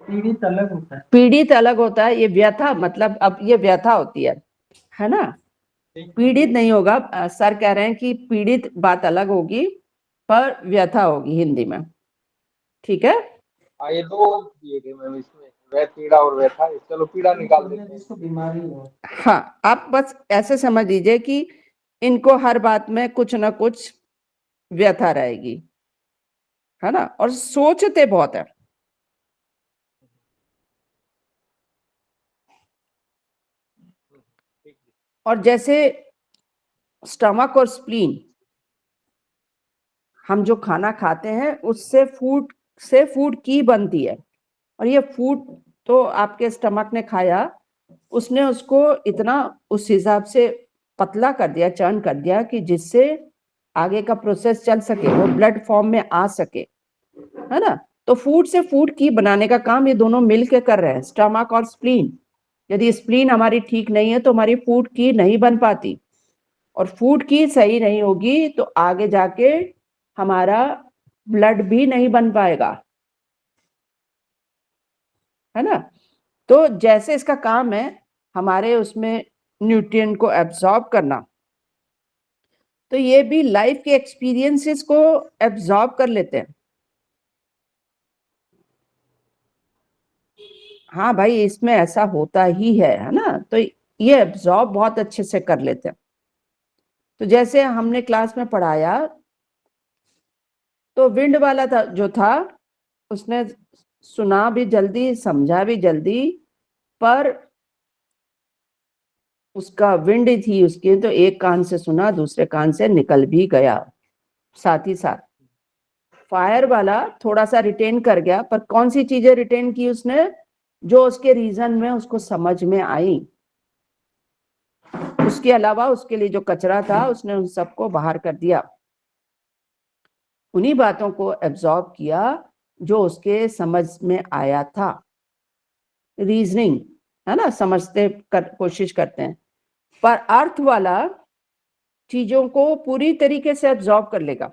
पीड़ित अलग होता है। पीड़ित अलग होता है, ये व्यथा मतलब अब ये व्यथा होती है ना। पीड़ित नहीं होगा, सर कह रहे हैं कि पीड़ित बात अलग होगी, पर व्यथा होगी हिंदी में, ठीक है। हाँ, ये दो दिए थे मैम इसमें, वह पीड़ा और व्यथा। चलो पीड़ा निकाल देते हैं। जिसको बीमारी हो। हाँ, आप बस ऐसे समझ लीजिए कि इनको हर बात में कुछ ना कुछ व्यथा रहेगी, है ना। और सोचते बहुत है। और जैसे स्टमक और स्प्लीन, हम जो खाना खाते हैं उससे फूड की बनती है। और ये फूड तो आपके स्टमक ने खाया, उसने उसको इतना उस हिसाब से पतला कर दिया, चर्न कर दिया कि जिससे आगे का प्रोसेस चल सके, वो ब्लड फॉर्म में आ सके, है ना। तो फूड से फूड की बनाने का काम ये दोनों मिलकर कर रहे हैं, स्टमक और स्प्लीन। यदि स्प्लीन हमारी ठीक नहीं है तो हमारी फूड की नहीं बन पाती, और फूड की सही नहीं होगी तो आगे जाके हमारा ब्लड भी नहीं बन पाएगा, है ना। तो जैसे इसका काम है हमारे उसमें न्यूट्रिएंट को एब्जॉर्ब करना, तो ये भी लाइफ के एक्सपीरियंसेस को एब्जॉर्ब कर लेते हैं। हाँ भाई, इसमें ऐसा होता ही है ना। तो ये एब्जॉर्ब बहुत अच्छे से कर लेते हैं। तो जैसे हमने क्लास में पढ़ाया, तो विंड वाला था जो था, उसने सुना भी जल्दी, समझा भी जल्दी, पर उसका विंड थी उसकी, तो एक कान से सुना, दूसरे कान से निकल भी गया साथ ही साथ। फायर वाला थोड़ा सा रिटेन कर गया, पर कौन सी चीजें रिटेन की उसने, जो उसके रीजन में उसको समझ में आई। उसके अलावा उसके लिए जो कचरा था उसने उन सबको बाहर कर दिया, उन्हीं बातों को एब्जॉर्ब किया जो उसके समझ में आया था। रीजनिंग, है ना, समझते कोशिश करते हैं। पर अर्थ वाला चीजों को पूरी तरीके से एब्जॉर्ब कर लेगा,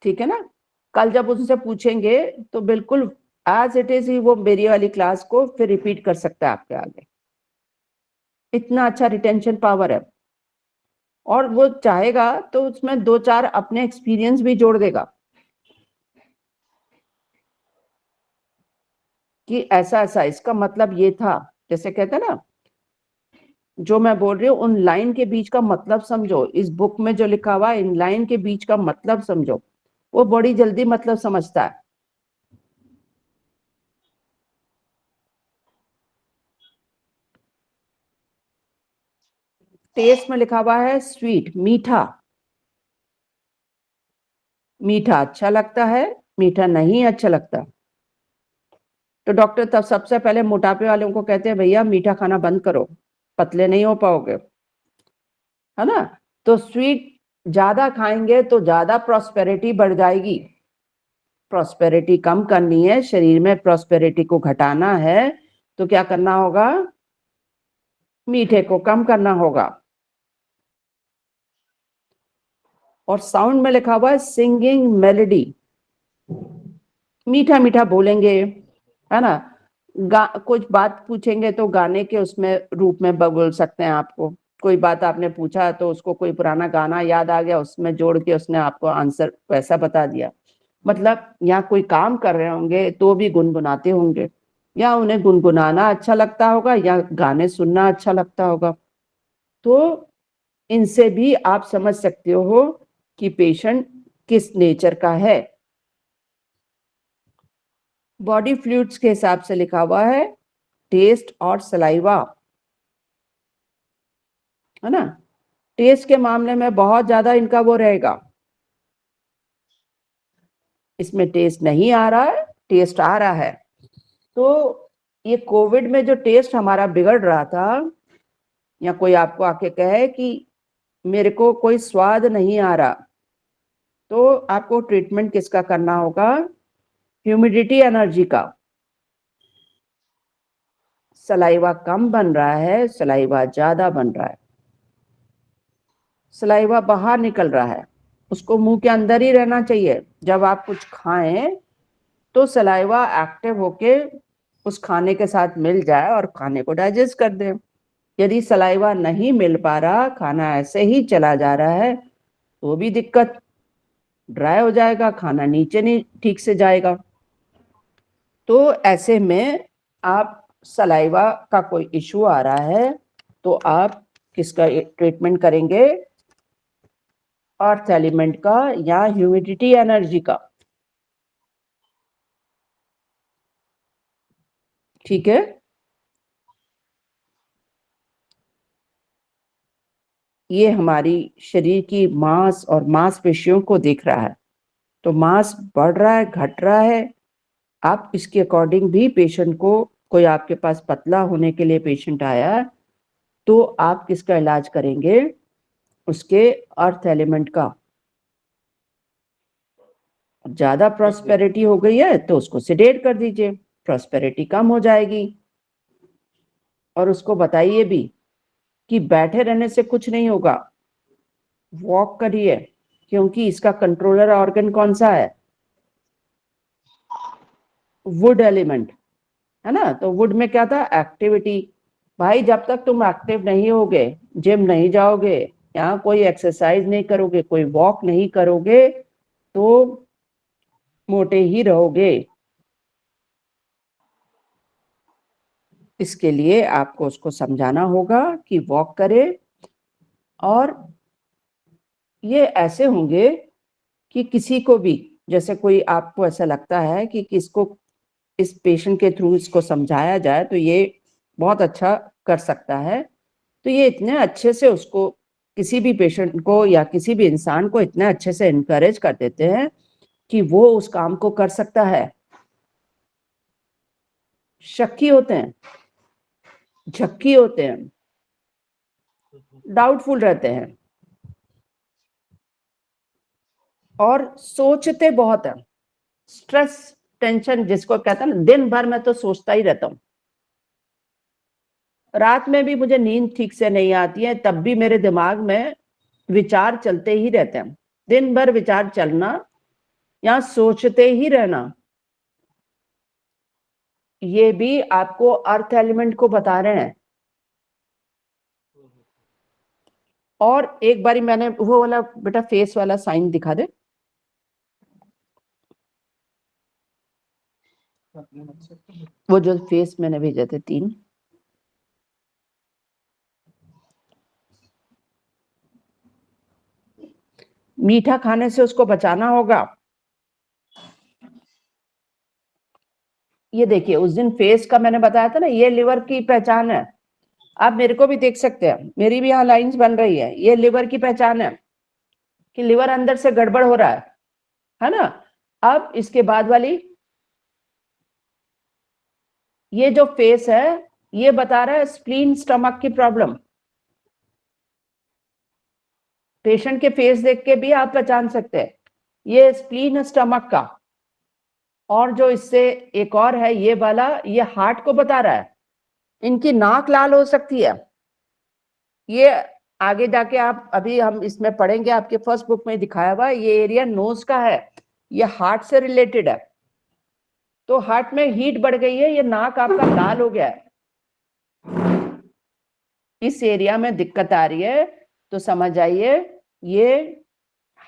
ठीक है ना। कल जब उससे पूछेंगे तो बिल्कुल एज इट इज ही वो मेरी वाली क्लास को फिर रिपीट कर सकता है आपके आगे। इतना अच्छा रिटेंशन पावर है। और वो चाहेगा तो उसमें 2-4 अपने एक्सपीरियंस भी जोड़ देगा। कि ऐसा ऐसा, इसका मतलब ये था, जैसे कहते हैं ना, जो मैं बोल रही हूँ उन लाइन के बीच का मतलब समझो, इस बुक में जो लिखा हुआ है इन लाइन के बीच का मतलब समझो, वो बड़ी जल्दी मतलब समझता है। टेस्ट में लिखा हुआ है स्वीट, मीठा, मीठा अच्छा लगता है, मीठा नहीं अच्छा लगता। तो डॉक्टर तब सबसे पहले मोटापे वालों को कहते हैं भैया मीठा खाना बंद करो, पतले नहीं हो पाओगे, है ना। तो स्वीट ज्यादा खाएंगे तो ज्यादा प्रॉस्पेरिटी बढ़ जाएगी। प्रॉस्पेरिटी कम करनी है, शरीर में प्रॉस्पेरिटी को घटाना है, तो क्या करना होगा, मीठे को कम करना होगा। और साउंड में लिखा हुआ है सिंगिंग मेलोडी, मीठा मीठा बोलेंगे, है ना। कुछ बात पूछेंगे तो गाने के उसमें रूप में बोल सकते हैं आपको। कोई बात आपने पूछा तो उसको कोई पुराना गाना याद आ गया, उसमें जोड़ के उसने आपको आंसर वैसा बता दिया। मतलब या कोई काम कर रहे होंगे तो भी गुनगुनाते होंगे, या उन्हें गुनगुनाना अच्छा लगता होगा या गाने सुनना अच्छा लगता होगा। तो इनसे भी आप समझ सकते हो कि पेशेंट किस नेचर का है। बॉडी फ्लूइड्स के हिसाब से लिखा हुआ है टेस्ट और सलाइवा, है ना। टेस्ट के मामले में बहुत ज्यादा इनका वो रहेगा, इसमें टेस्ट नहीं आ रहा है, टेस्ट आ रहा है। तो ये कोविड में जो टेस्ट हमारा बिगड़ रहा था, या कोई आपको आके कहे कि मेरे को कोई स्वाद नहीं आ रहा, तो आपको ट्रीटमेंट किसका करना होगा, ह्यूमिडिटी एनर्जी का। सलाइवा कम बन रहा है, सलाइवा ज्यादा बन रहा है, सलाइवा बाहर निकल रहा है, उसको मुंह के अंदर ही रहना चाहिए। जब आप कुछ खाएं तो सलाइवा एक्टिव होके उस खाने के साथ मिल जाए और खाने को डाइजेस्ट कर दे। यदि सलाइवा नहीं मिल पा रहा, खाना ऐसे ही चला जा रहा है, तो भी दिक्कत, ड्राई हो जाएगा, खाना नीचे नहीं ठीक से जाएगा। तो ऐसे में आप सलाइवा का कोई इशू आ रहा है तो आप किसका ट्रीटमेंट करेंगे, अर्थ एलिमेंट का या ह्यूमिडिटी एनर्जी का। ठीक है। ये हमारी शरीर की मांस और मांसपेशियों को देख रहा है, तो मांस बढ़ रहा है घट रहा है, आप इसके अकॉर्डिंग भी पेशेंट को, कोई आपके पास पतला होने के लिए पेशेंट आया तो आप किसका इलाज करेंगे, उसके अर्थ एलिमेंट का। ज्यादा प्रॉस्पेरिटी हो गई है तो उसको सिडेट कर दीजिए, प्रॉस्पेरिटी कम हो जाएगी। और उसको बताइए भी कि बैठे रहने से कुछ नहीं होगा, वॉक करिए, क्योंकि इसका कंट्रोलर ऑर्गन कौन सा है, वुड एलिमेंट, है ना। तो वुड में क्या था, एक्टिविटी। भाई जब तक तुम एक्टिव नहीं होगे, जिम नहीं जाओगे, यहाँ कोई एक्सरसाइज नहीं करोगे, कोई वॉक नहीं करोगे, तो मोटे ही रहोगे। इसके लिए आपको उसको समझाना होगा कि वॉक करे। और ये ऐसे होंगे कि किसी को भी, जैसे कोई आपको ऐसा लगता है कि किसको इस पेशेंट के थ्रू इसको समझाया जाए तो ये बहुत अच्छा कर सकता है, तो ये इतने अच्छे से उसको, किसी भी पेशेंट को या किसी भी इंसान को इतने अच्छे से इनकरेज कर देते हैं कि वो उस काम को कर सकता है। शक्की होते हैं, झक्की होते हैं, डाउटफुल रहते हैं, और सोचते बहुत है। स्ट्रेस, टेंशन जिसको कहते हैं ना, दिन भर मैं तो सोचता ही रहता हूँ, रात में भी मुझे नींद ठीक से नहीं आती है, तब भी मेरे दिमाग में विचार चलते ही रहते हैं। दिन भर विचार चलना या सोचते ही रहना, ये भी आपको अर्थ एलिमेंट को बता रहे हैं। और एक बारी मैंने वो वाला, बेटा फेस वाला साइन दिखा दे, वो जो फेस मैंने भेजे थे 3, मीठा खाने से उसको बचाना होगा। ये देखिए उस दिन फेस का मैंने बताया था ना, ये लिवर की पहचान है। आप मेरे को भी देख सकते हैं, मेरी भी यहाँ लाइंस बन रही है, ये लिवर की पहचान है कि लिवर अंदर से गड़बड़ हो रहा है ना। अब इसके बाद वाली, ये जो फेस है ये बता रहा है स्प्लीन स्टमक की प्रॉब्लम। पेशेंट के फेस देख के भी आप पहचान सकते हैं ये स्प्लीन स्टमक का। और जो इससे एक और है ये वाला, ये हार्ट को बता रहा है। इनकी नाक लाल हो सकती है, ये आगे जाके आप, अभी हम इसमें पढ़ेंगे, आपके फर्स्ट बुक में दिखाया हुआ है, ये एरिया नोज का है, ये हार्ट से रिलेटेड है। तो हार्ट में हीट बढ़ गई है, ये नाक आपका लाल हो गया है, इस एरिया में दिक्कत आ रही है, तो समझ आइए ये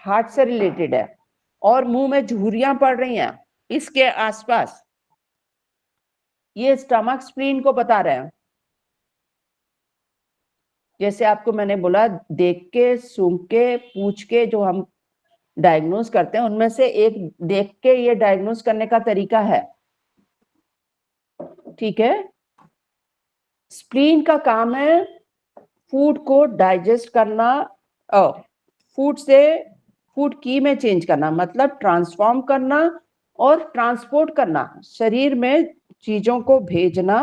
हार्ट से रिलेटेड है। और मुंह में झुर्रियां पड़ रही हैं इसके आसपास, ये स्टमक स्प्लीन को बता रहे हैं। जैसे आपको मैंने बोला, देख के, सूंघ के, पूछ के जो हम डायग्नोज करते हैं, उनमें से एक देख के ये डायग्नोज करने का तरीका है, ठीक है। स्प्लीन का काम है फूड को डाइजेस्ट करना, फूड से फूड की में चेंज करना, मतलब ट्रांसफॉर्म करना और ट्रांसपोर्ट करना, शरीर में चीजों को भेजना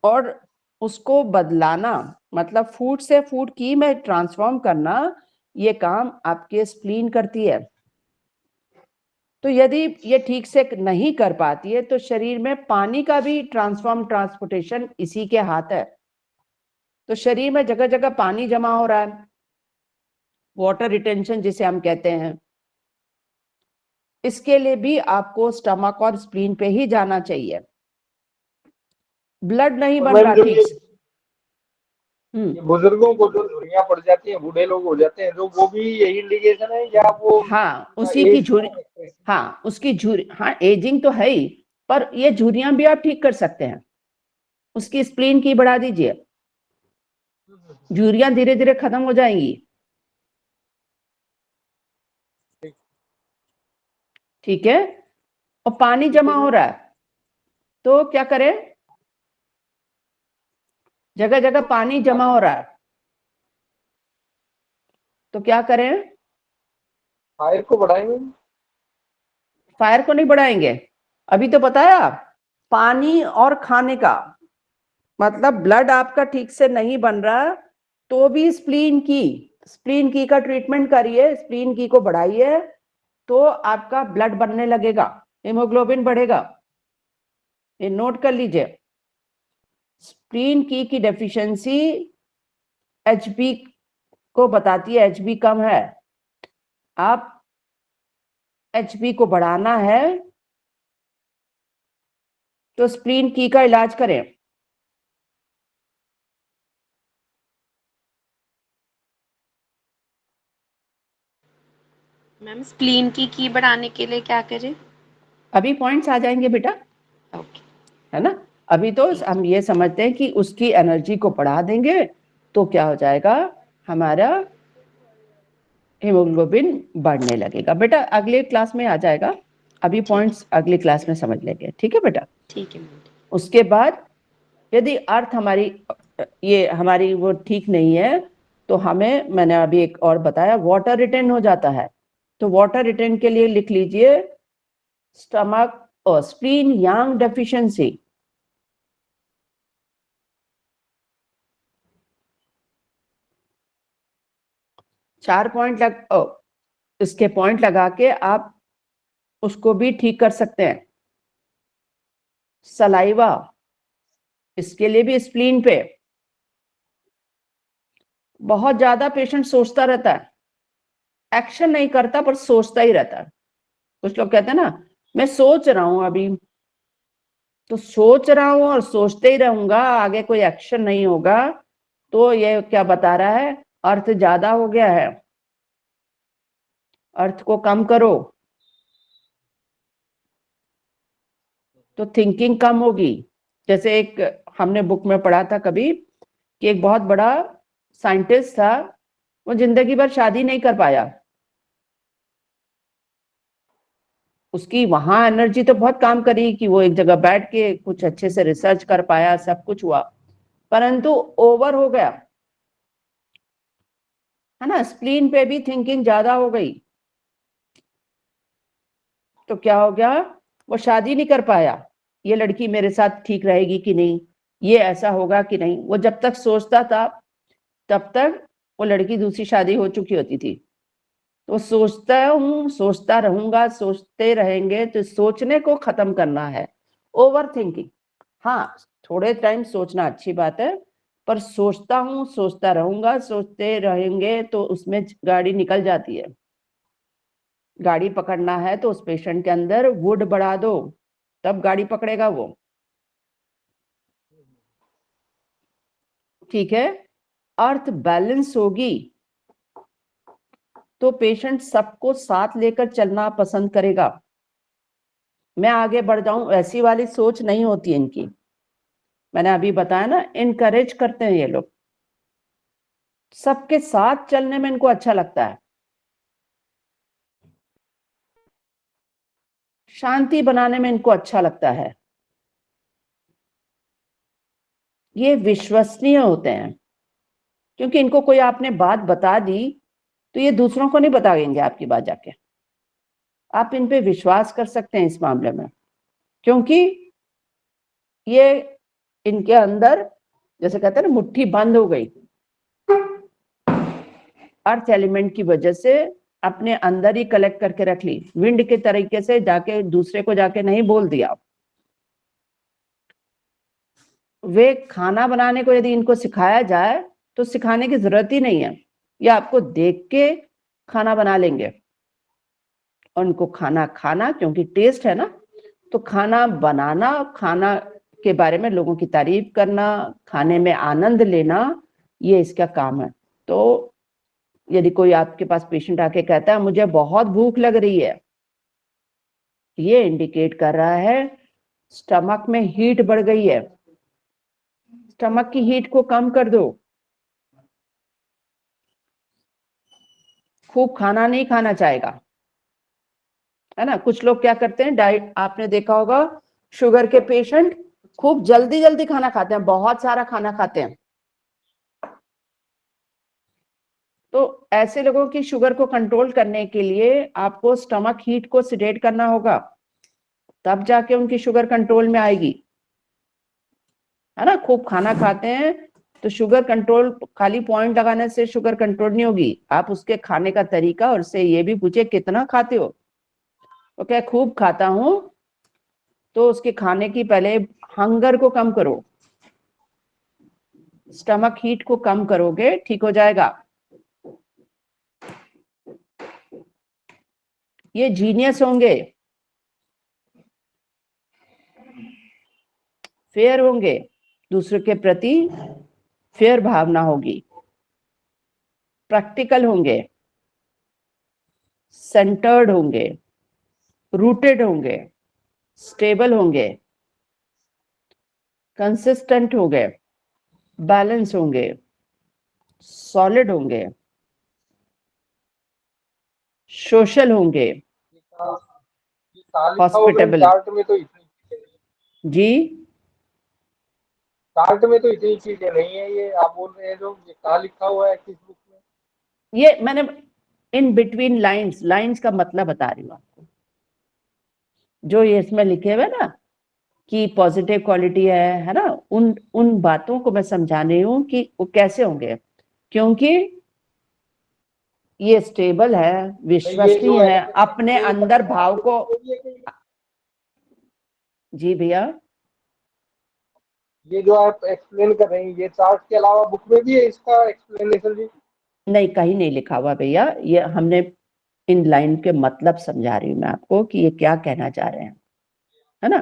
और उसको बदलाना, मतलब फूड से फूड की में ट्रांसफॉर्म करना, ये काम आपके स्प्लीन करती है। तो यदि ये ठीक से नहीं कर पाती है तो शरीर में पानी का भी ट्रांसपोर्टेशन इसी के हाथ है। तो शरीर में जगह जगह पानी जमा हो रहा है, वाटर रिटेंशन जिसे हम कहते हैं। इसके लिए भी आपको स्टमक और स्प्लीन पे ही जाना चाहिए। ब्लड नहीं बन रहा ठीक से। ये बुजुर्गों को जो झुर्रियां पड़ जाती हैं, बूढ़े लोग हो जाते हैं जो, वो भी यही इंडिकेशन है या वो हाँ, उसी की झुर्री, हाँ उसकी झुर्री, हाँ एजिंग तो है ही, पर ये झुर्रियां भी आप ठीक कर सकते हैं। उसकी स्प्लीन की बढ़ा दीजिए, झुर्रियां धीरे धीरे खत्म हो जाएंगी, ठीक है। और पानी जमा हो रहा है तो क्या करें, जगह जगह पानी जमा हो रहा है तो क्या करें, फायर को बढ़ाएंगे। फायर को नहीं बढ़ाएंगे, अभी तो बताया पानी और खाने का, मतलब ब्लड आपका ठीक से नहीं बन रहा तो भी स्प्लीन की का ट्रीटमेंट करिए, स्प्लीन की को बढ़ाइए तो आपका ब्लड बनने लगेगा, हीमोग्लोबिन बढ़ेगा। ये नोट कर लीजिए, स्प्लीन की डेफिशिएंसी एचबी को बताती है, एचबी कम है, आप एचबी को बढ़ाना है तो स्प्लीन की का इलाज करें। मैम स्प्लीन की बढ़ाने के लिए क्या करें? अभी पॉइंट्स आ जाएंगे बेटा, ओके, है ना। अभी तो हम ये समझते हैं कि उसकी एनर्जी को बढ़ा देंगे तो क्या हो जाएगा, हमारा हीमोग्लोबिन बढ़ने लगेगा। बेटा अगले क्लास में आ जाएगा, अभी पॉइंट्स अगली क्लास में समझ लेंगे, ठीक है बेटा। ठीक है मैम। उसके बाद यदि अर्थ हमारी, ये हमारी वो ठीक नहीं है तो हमें, मैंने अभी एक और बताया, वाटर रिटेन हो जाता है। तो वाटर रिटेन के लिए लिख लीजिए स्टमक और स्प्लीन यांग डेफिशिएंसी। चार पॉइंट इसके पॉइंट लगा के आप उसको भी ठीक कर सकते हैं। सलाइवा, इसके लिए भी स्प्लीन पे बहुत ज्यादा पेशेंट सोचता रहता है, एक्शन नहीं करता पर सोचता ही रहता है। कुछ लोग कहते हैं ना, मैं सोच रहा हूं अभी, तो सोच रहा हूं और सोचते ही रहूंगा, आगे कोई एक्शन नहीं होगा, तो ये क्या बता रहा है, अर्थ ज्यादा हो गया है, अर्थ को कम करो। तो थिंकिंग कम होगी। जैसे एक हमने बुक में पढ़ा था कभी कि एक बहुत बड़ा साइंटिस्ट था, वो जिंदगी भर शादी नहीं कर पाया। उसकी वहां एनर्जी तो बहुत काम करी कि वो एक जगह बैठ के कुछ अच्छे से रिसर्च कर पाया, सब कुछ हुआ, परंतु ओवर हो गया, है ना, स्प्लीन पे भी थिंकिंग ज्यादा हो गई, तो क्या हो गया, वो शादी नहीं कर पाया। ये लड़की मेरे साथ ठीक रहेगी कि नहीं, ये ऐसा होगा कि नहीं, वो जब तक सोचता था तब तक वो लड़की दूसरी शादी हो चुकी होती थी। तो सोचता हूँ, सोचता रहूंगा, सोचते रहेंगे, तो सोचने को खत्म करना है, ओवर थिंकिंग। हाँ, थोड़े टाइम सोचना अच्छी बात है, पर सोचता हूँ, सोचता रहूंगा, सोचते रहेंगे तो उसमें गाड़ी निकल जाती है। गाड़ी पकड़ना है तो उस पेशेंट के अंदर वुड बढ़ा दो, तब गाड़ी पकड़ेगा वो। ठीक है, अर्थ बैलेंस होगी तो पेशेंट सबको साथ लेकर चलना पसंद करेगा। मैं आगे बढ़ जाऊं, ऐसी वाली सोच नहीं होती इनकी। मैंने अभी बताया ना, इनकरेज करते हैं ये लोग, सबके साथ चलने में इनको अच्छा लगता है, शांति बनाने में इनको अच्छा लगता है। ये विश्वसनीय होते हैं, क्योंकि इनको कोई आपने बात बता दी तो ये दूसरों को नहीं बताएंगे आपकी बात जाके। आप इन पे विश्वास कर सकते हैं इस मामले में, क्योंकि ये इनके अंदर जैसे कहते हैं ना, मुट्ठी बंद हो गई अर्थ एलिमेंट की वजह से, अपने अंदर ही कलेक्ट करके रख ली, विंड के तरीके से जाके दूसरे को जाके नहीं बोल दिया। वे खाना बनाने को यदि इनको सिखाया जाए तो सिखाने की जरूरत ही नहीं है, ये आपको देख के खाना बना लेंगे। और उनको खाना खाना, क्योंकि टेस्ट है ना, तो खाना बनाना, खाना के बारे में लोगों की तारीफ करना, खाने में आनंद लेना, ये इसका काम है। तो यदि कोई आपके पास पेशेंट आके कहता है मुझे बहुत भूख लग रही है, ये इंडिकेट कर रहा है स्टमक में हीट बढ़ गई है, स्टमक की हीट को कम कर दो। खूब खाना नहीं खाना चाहेगा, है ना। कुछ लोग क्या करते हैं, डाइट आपने देखा होगा, शुगर के पेशेंट खूब जल्दी जल्दी खाना खाते हैं, बहुत सारा खाना खाते हैं। तो ऐसे लोगों की शुगर को कंट्रोल करने के लिए आपको स्टमक हीट को सिडेट करना होगा, तब जाके उनकी शुगर कंट्रोल में आएगी, है ना। खूब खाना खाते हैं तो शुगर कंट्रोल, खाली पॉइंट लगाने से शुगर कंट्रोल नहीं होगी, आप उसके खाने का तरीका, और उससे ये भी पूछे कितना खाते हो। तो क्या खूब खाता हूं, तो उसके खाने की पहले हंगर को कम करो, स्टमक हीट को कम करोगे, ठीक हो जाएगा। ये जीनियस होंगे, फेयर होंगे, दूसरे के प्रति फेयर भावना होगी, प्रैक्टिकल होंगे, सेंटर्ड होंगे, रूटेड होंगे, स्टेबल होंगे, कंसिस्टेंट होंगे, बैलेंस होंगे, सॉलिड होंगे, सोशल होंगे, ये का लिखा हुआ मैम हॉस्पिटेबल। चार्ट में तो इतनी चीजें नहीं। जी, चार्ट में तो इतनी चीजें नहीं है, ये आप बोल रहे हैं जो ये का लिखा हुआ है किस बुक में? ये मैंने इन बिटवीन लाइंस, लाइंस का मतलब बता रही हूँ आपको, जो ये इसमें लिखे हुए ना कि पॉजिटिव क्वालिटी है ना, उन उन बातों को मैं समझा रही हूँ कि वो कैसे होंगे, क्योंकि ये स्टेबल है, ये जो विश्वसनीय है, अपने ये अंदर भाव को। बुक में भी है कि जी भैया, ये जो आप एक्सप्लेन कर रहे हैं ये चार्ट के अलावा बुक में भी है इसका एक्सप्लेनेशन भी? नहीं कहीं नहीं लिखा हुआ भैया, ये हमने इन लाइन के मतलब समझा रही हूँ मैं आपको कि ये क्या कहना चाह रहे हैं, है ना।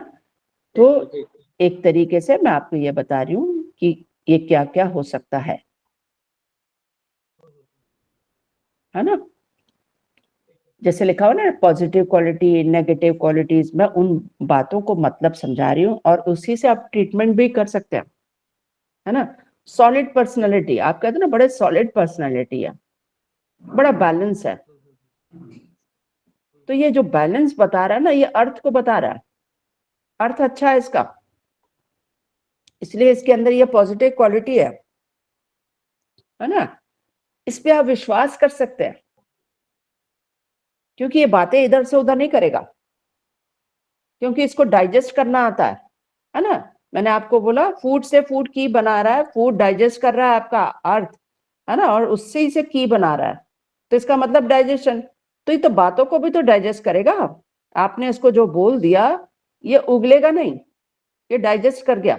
तो ठीक। एक तरीके से मैं आपको ये बता रही हूँ कि ये क्या क्या हो सकता है ना। जैसे लिखा हुआ ना पॉजिटिव क्वालिटी, नेगेटिव क्वालिटीज, मैं उन बातों को मतलब समझा रही हूँ और उसी से आप ट्रीटमेंट भी कर सकते हैं, है ना। सॉलिड पर्सनैलिटी, आप कहते हैं ना बड़े सॉलिड पर्सनैलिटी है, बड़ा बैलेंस है। तो ये जो बैलेंस बता रहा है ना, ये अर्थ को बता रहा है, अर्थ अच्छा है इसका, इसलिए इसके अंदर ये पॉजिटिव क्वालिटी है ना। इस पे आप विश्वास कर सकते हैं, क्योंकि ये बातें इधर से उधर नहीं करेगा, क्योंकि इसको डाइजेस्ट करना आता है ना। मैंने आपको बोला फूड से फूड की बना रहा है, फूड डाइजेस्ट कर रहा है आपका अर्थ, है ना, और उससे ही से की बना रहा है, तो इसका मतलब डाइजेशन। तो ये तो बातों को भी तो डाइजेस्ट करेगा। आपने इसको जो बोल दिया ये उगलेगा नहीं, ये डाइजेस्ट कर गया,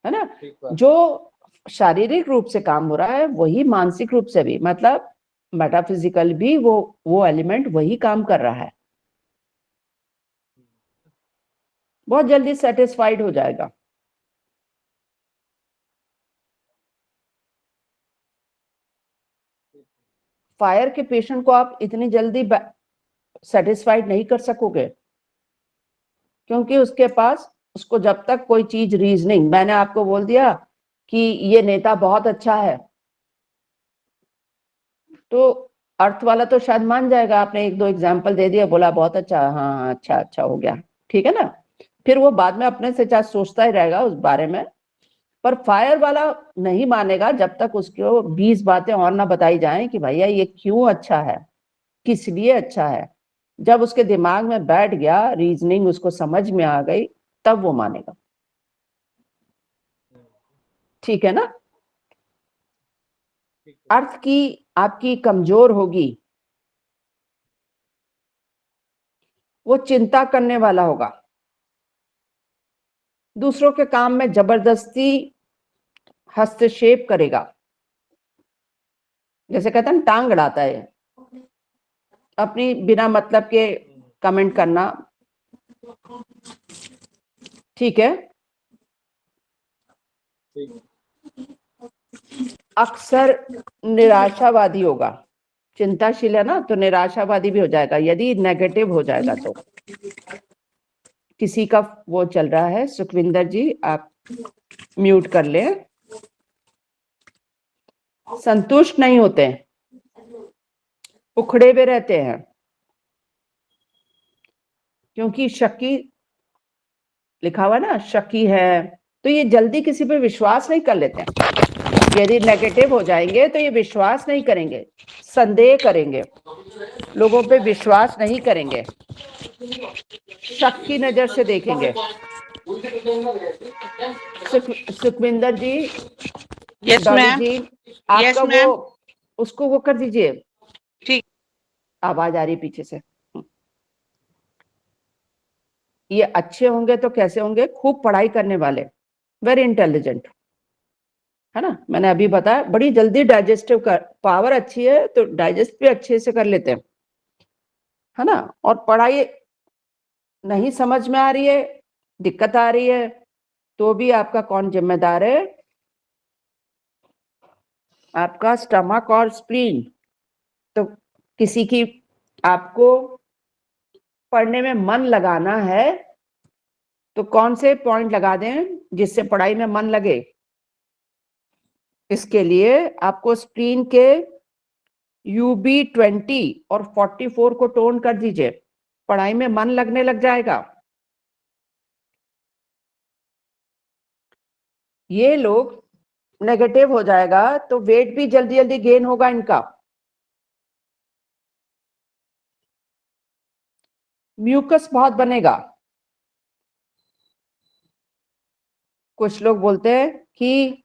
है ना। ठीक बात। जो शारीरिक रूप से काम हो रहा है वही मानसिक रूप से भी, मतलब मेटाफिजिकल भी वो एलिमेंट वही काम कर रहा है, बहुत जल्दी सेटिस्फाइड हो जाएगा। फायर के पेशेंट को आप इतनी जल्दी सेटिस्फाइड नहीं कर सकोगे, क्योंकि उसके पास, उसको जब तक कोई चीज रीजनिंग, मैंने आपको बोल दिया कि ये नेता बहुत अच्छा है, तो अर्थ वाला तो शायद मान जाएगा, आपने एक दो एग्जाम्पल दे दिया, बोला बहुत अच्छा, हाँ हाँ अच्छा अच्छा हो गया, ठीक है ना। फिर वो बाद में अपने से चाहे सोचता ही रहेगा उस बारे में, पर फायर वाला नहीं मानेगा जब तक उसको 20 बातें और ना बताई जाएं कि भैया ये क्यों अच्छा है, किस लिए अच्छा है। जब उसके दिमाग में बैठ गया, रीजनिंग उसको समझ में आ गई, तब वो मानेगा, ठीक है ना। अर्थ की आपकी कमजोर होगी, वो चिंता करने वाला होगा, दूसरों के काम में जबरदस्ती हस्तक्षेप करेगा, जैसे कहते हैं टांग अड़ाता है, अपनी बिना मतलब के कमेंट करना, ठीक है। अक्सर निराशावादी होगा, चिंताशील है ना, तो निराशावादी भी हो जाएगा यदि नेगेटिव हो जाएगा तो। किसी का वो चल रहा है, सुखविंदर जी आप म्यूट कर ले। संतुष्ट नहीं होते, उखड़े हुए रहते हैं, क्योंकि शक्की लिखा हुआ ना, शक्की है, तो ये जल्दी किसी पे विश्वास नहीं कर लेते हैं। यदि नेगेटिव हो जाएंगे तो ये विश्वास नहीं करेंगे, संदेह करेंगे, लोगों पे विश्वास नहीं करेंगे, शक की नजर से देखेंगे। सुखविंदर जी, यस डॉली मैम। जी, यस आपका मैम। वो उसको वो कर दीजिए, ठीक। आवाज आ रही है पीछे से। ये अच्छे होंगे तो कैसे होंगे, खूब पढ़ाई करने वाले, वेरी इंटेलिजेंट, है ना। मैंने अभी बताया बड़ी जल्दी डाइजेस्टिव कर, पावर अच्छी है तो डाइजेस्ट भी अच्छे से कर लेते हैं, है ना। और पढ़ाई नहीं समझ में आ रही है, दिक्कत आ रही है, तो भी आपका कौन जिम्मेदार है, आपका स्टमक और स्प्लीन। तो किसी की, आपको पढ़ने में मन लगाना है तो कौन से पॉइंट लगा दें जिससे पढ़ाई में मन लगे। इसके लिए आपको स्प्लीन के UB20 और 44 को टोन कर दीजिए, पढ़ाई में मन लगने लग जाएगा। ये लोग नेगेटिव हो जाएगा तो वेट भी जल्दी जल्दी गेन होगा इनका, म्यूकस बहुत बनेगा। कुछ लोग बोलते हैं कि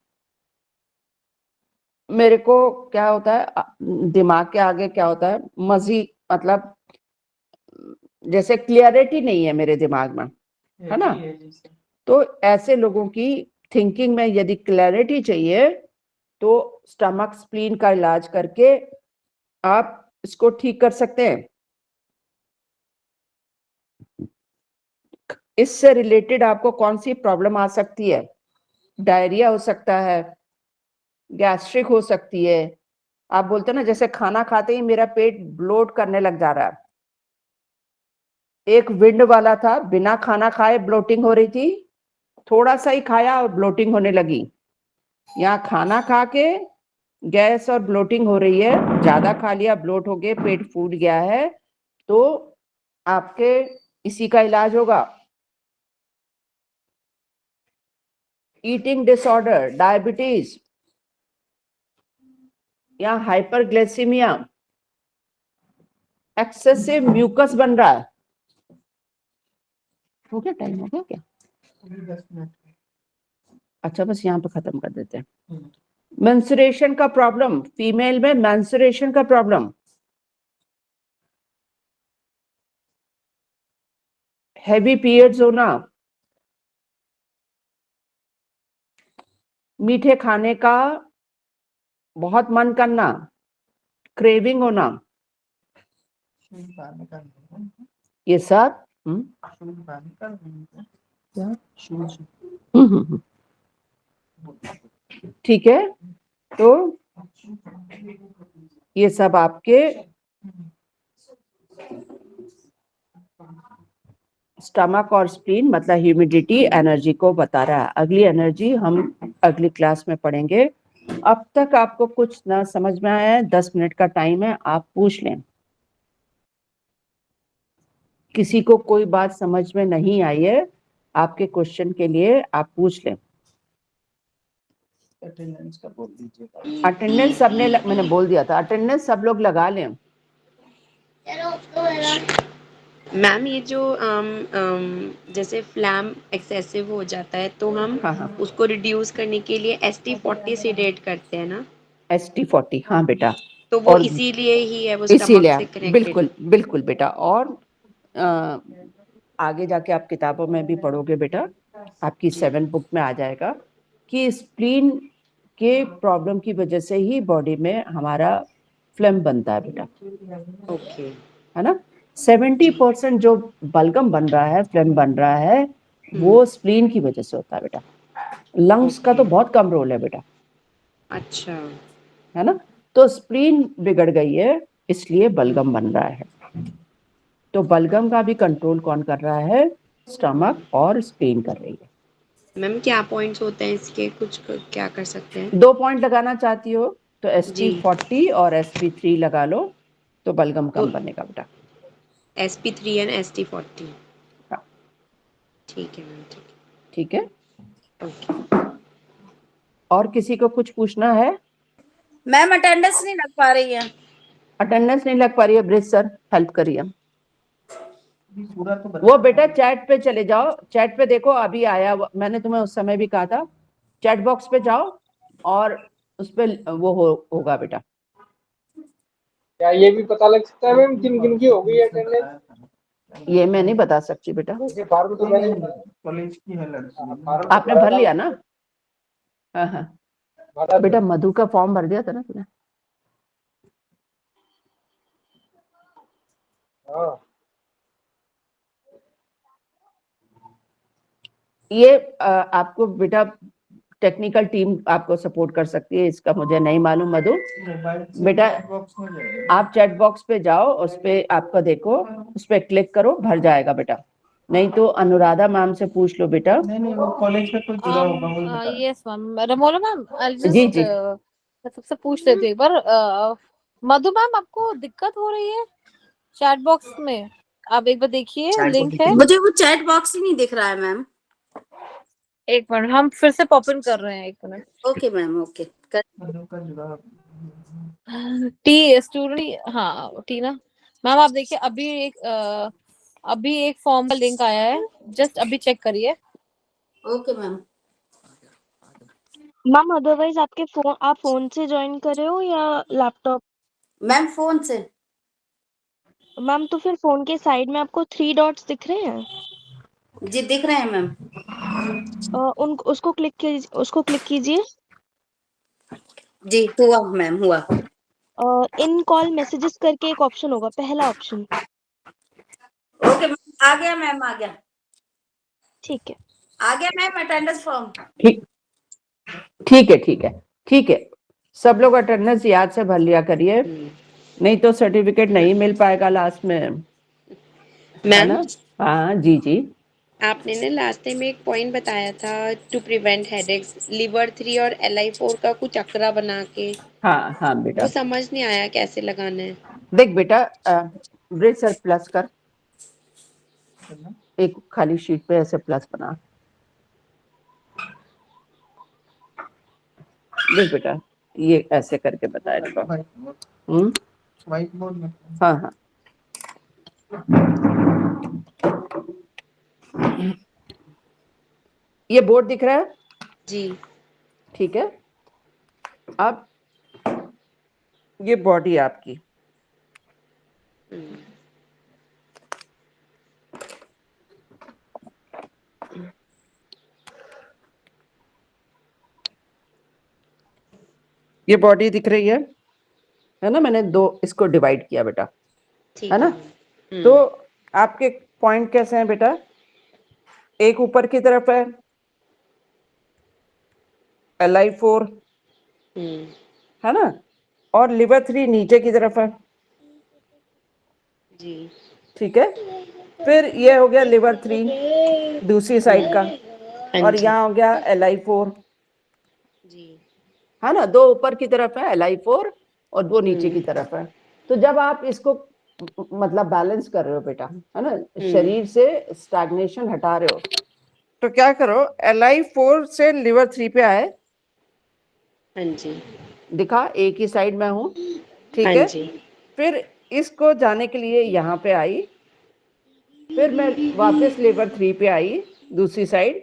मेरे को क्या होता है, दिमाग के आगे क्या होता है, मजी, मतलब जैसे क्लियरिटी नहीं है मेरे दिमाग में, है ना। तो ऐसे लोगों की थिंकिंग में यदि क्लैरिटी चाहिए तो स्टमक स्प्लीन का इलाज करके आप इसको ठीक कर सकते हैं। इससे रिलेटेड आपको कौन सी प्रॉब्लम आ सकती है, डायरिया हो सकता है, गैस्ट्रिक हो सकती है, आप बोलते ना जैसे खाना खाते ही मेरा पेट ब्लोट करने लग जा रहा है। एक विंड वाला था, बिना खाना खाए ब्लोटिंग हो रही थी, थोड़ा सा ही खाया और ब्लोटिंग होने लगी। यहाँ खाना खा के गैस और ब्लोटिंग हो रही है, ज्यादा खा लिया ब्लोट हो गए, पेट फूट गया है, तो आपके इसी का इलाज होगा। ईटिंग डिसऑर्डर, डायबिटीज या हाइपरग्लाइसीमिया, एक्सेसिव म्यूकस बन रहा है। हो गया टाइम, हो गया क्या? 10 मिनट। अच्छा बस यहाँ पे खत्म कर देते हैं। मेंस्ट्रुएशन का प्रॉब्लम, फीमेल में मेंस्ट्रुएशन का प्रॉब्लम, हैवी पीरियड्स होना, मीठे खाने का बहुत मन करना, क्रेविंग होना, ये सब ठीक है। तो ये सब आपके स्टमक और स्प्लीन मतलब ह्यूमिडिटी एनर्जी को बता रहा है। अगली एनर्जी हम अगली क्लास में पढ़ेंगे। अब तक आपको कुछ ना समझ में आया है, 10 मिनट का टाइम है, आप पूछ लें। किसी को कोई बात समझ में नहीं आई है, आपके क्वेश्चन के लिए आप पूछ लें। अटेंडेंस का बोल दीजिए। अटेंडेंस सबने मैंने बोल दिया था, अटेंडेंस सब लोग लगा लें। मैम ये जो जैसे फ्लैम एक्सेसिव हो जाता है तो हम हाँ उसको रिड्यूस करने के लिए ST40 से रेट करते हैं ना, ST40, हाँ बेटा। तो वो और इसीलिए ही है, वो इसीलिए स्टमक से कनेक्टेड। बिल्कुल बिल्कुल बेटा। और आगे जाके आप किताबों में भी पढ़ोगे बेटा, आपकी 7 बुक में आ जाएगा कि स्प्लीन के प्रॉब्लम की वजह से ही बॉडी में हमारा फ्लेम बनता है बेटा, ओके। है ना। 70% जो बलगम बन रहा है, फ्लेम बन रहा है, वो स्प्लीन की वजह से होता है बेटा। लंग्स का तो बहुत कम रोल है बेटा, अच्छा। है ना। तो स्प्लीन बिगड़ गई है, इसलिए बलगम बन रहा है। तो बलगम का भी कंट्रोल कौन कर रहा है? स्टमक और स्प्लीन कर रही है। मैम क्या पॉइंट्स होते हैं इसके, कुछ क्या कर सकते हैं? 2 पॉइंट लगाना चाहती हो तो ST40 और SP3 लगा लो, तो बलगम कम तो बनेगा बेटा। SP3 एंड ST40, हाँ, ठीक है मैम, ठीक ठीक है। है, ओके। और किसी को कुछ पूछना है? मैम अटेंडेंस नहीं लग पा रही है। अटेंडेंस नहीं लग पा रही है, ब्रिज सर हेल्प करिए। पूरा तो वो बेटा चैट पे चले जाओ, चैट पे देखो अभी आया, मैंने तुम्हें उस समय भी कहा था, चैट बॉक्स पे जाओ और उस पे वो होगा बेटा। क्या ये भी पता लग सकता है मैम किन किन की हो गई अटेंडेंस? ये मैं नहीं बता सकती बेटा, जैसे फार्म तो मैंने कॉलेज की है लड़की। फार्म तो आपने भरा भर था, लिया ना? हाँ हाँ भरा बेटा, था। मधु का फॉर्म भर दिया था ना तूने? हाँ ये आपको बेटा टेक्निकल टीम आपको सपोर्ट कर सकती है, इसका मुझे नहीं मालूम मधु। बेटा आप चैट बॉक्स पे जाओ, उस पे आपको देखो, उस पे क्लिक करो, भर जाएगा बेटा। नहीं तो अनुराधा मैम से पूछ लो बेटा। नहीं वो कॉलेज का कोई जुड़ा होगा वही बता। यस मैम, रमोला मैम, आई जी जस्ट जी मैं सबसे पूछ लेती हूँ एक बार। मधु मैम, आपको दिक्कत हो रही है चैट बॉक्स में? आप एक बार देखिए, लिंक है। मुझे वो चैट बॉक्स ही नहीं दिख रहा है मैम। एक मिनट, हम फिर से पॉप इन कर रहे हैं, एक minute. Okay ma'am, okay. Madhu का जुड़ा टी स्टूडेंट, हाँ टीना मैम, आप देखिए अभी एक फॉर्म का लिंक आया है, जस्ट अभी चेक करिए। Okay ma'am. मैम अदरवाइज आप फोन से ज्वाइन कर रहे हो या लैपटॉप? मैम फोन से। मैम तो फिर फोन के साइड में आपको 3 डॉट्स दिख रहे हैं? जी दिख रहे हैं मैम। उसको क्लिक कीजिए। जी हुआ मैम, हुआ। इन कॉल मैसेजेस करके एक ऑप्शन होगा, पहला ऑप्शन। ओके मैम, आ गया मैम, आ गया। ठीक है। आ गया मैम अटेंडेंस फॉर्म। ठीक ठीक है ठीक है ठीक है। सब लोग अटेंडेंस याद से भर लिया करिए, नहीं तो सर्टिफिकेट नहीं मिल पाएगा लास्ट में, है मैम ना? हाँ जी जी। आपने ना लास्ट टाइम एक पॉइंट बताया था टू प्रिवेंट हेडेक्स, लिवर 3 और LI4 का कुछ चक्रा बना के, हाँ हाँ बेटा, वो समझ नहीं आया कैसे लगाना है। देख बेटा, ब्रिज सर प्लस कर, एक खाली शीट पे ऐसे प्लस बना। देख बेटा, ये ऐसे करके बताया देखो। व्हाइट बोर्ड में हाँ हाँ, ये बोर्ड दिख रहा है, जी। ठीक है। अब ये बॉडी आपकी, ये बॉडी दिख रही है ना? मैंने दो इसको डिवाइड किया बेटा, ठीक है ना? तो आपके पॉइंट कैसे हैं बेटा? एक ऊपर की तरफ है LI4, है ना? और लिवर 3 नीचे की तरफ है, जी। ठीक है। फिर ये हो गया लिवर 3 दूसरी साइड का, और जी। यहाँ हो गया LI4, जी। है ना? दो ऊपर की तरफ है LI4 और दो नीचे की तरफ है। तो जब आप इसको मतलब बैलेंस कर रहे हो बेटा, है ना, शरीर से स्टैग्नेशन हटा रहे हो, तो क्या करो, LI4 से लिवर 3 पे आए, हाँ जी। दिखा एक ही साइड में हूँ, ठीक हाँ है। जी। फिर इसको जाने के लिए यहाँ पे आई, फिर मैं वापस लिवर 3 पे आई दूसरी साइड,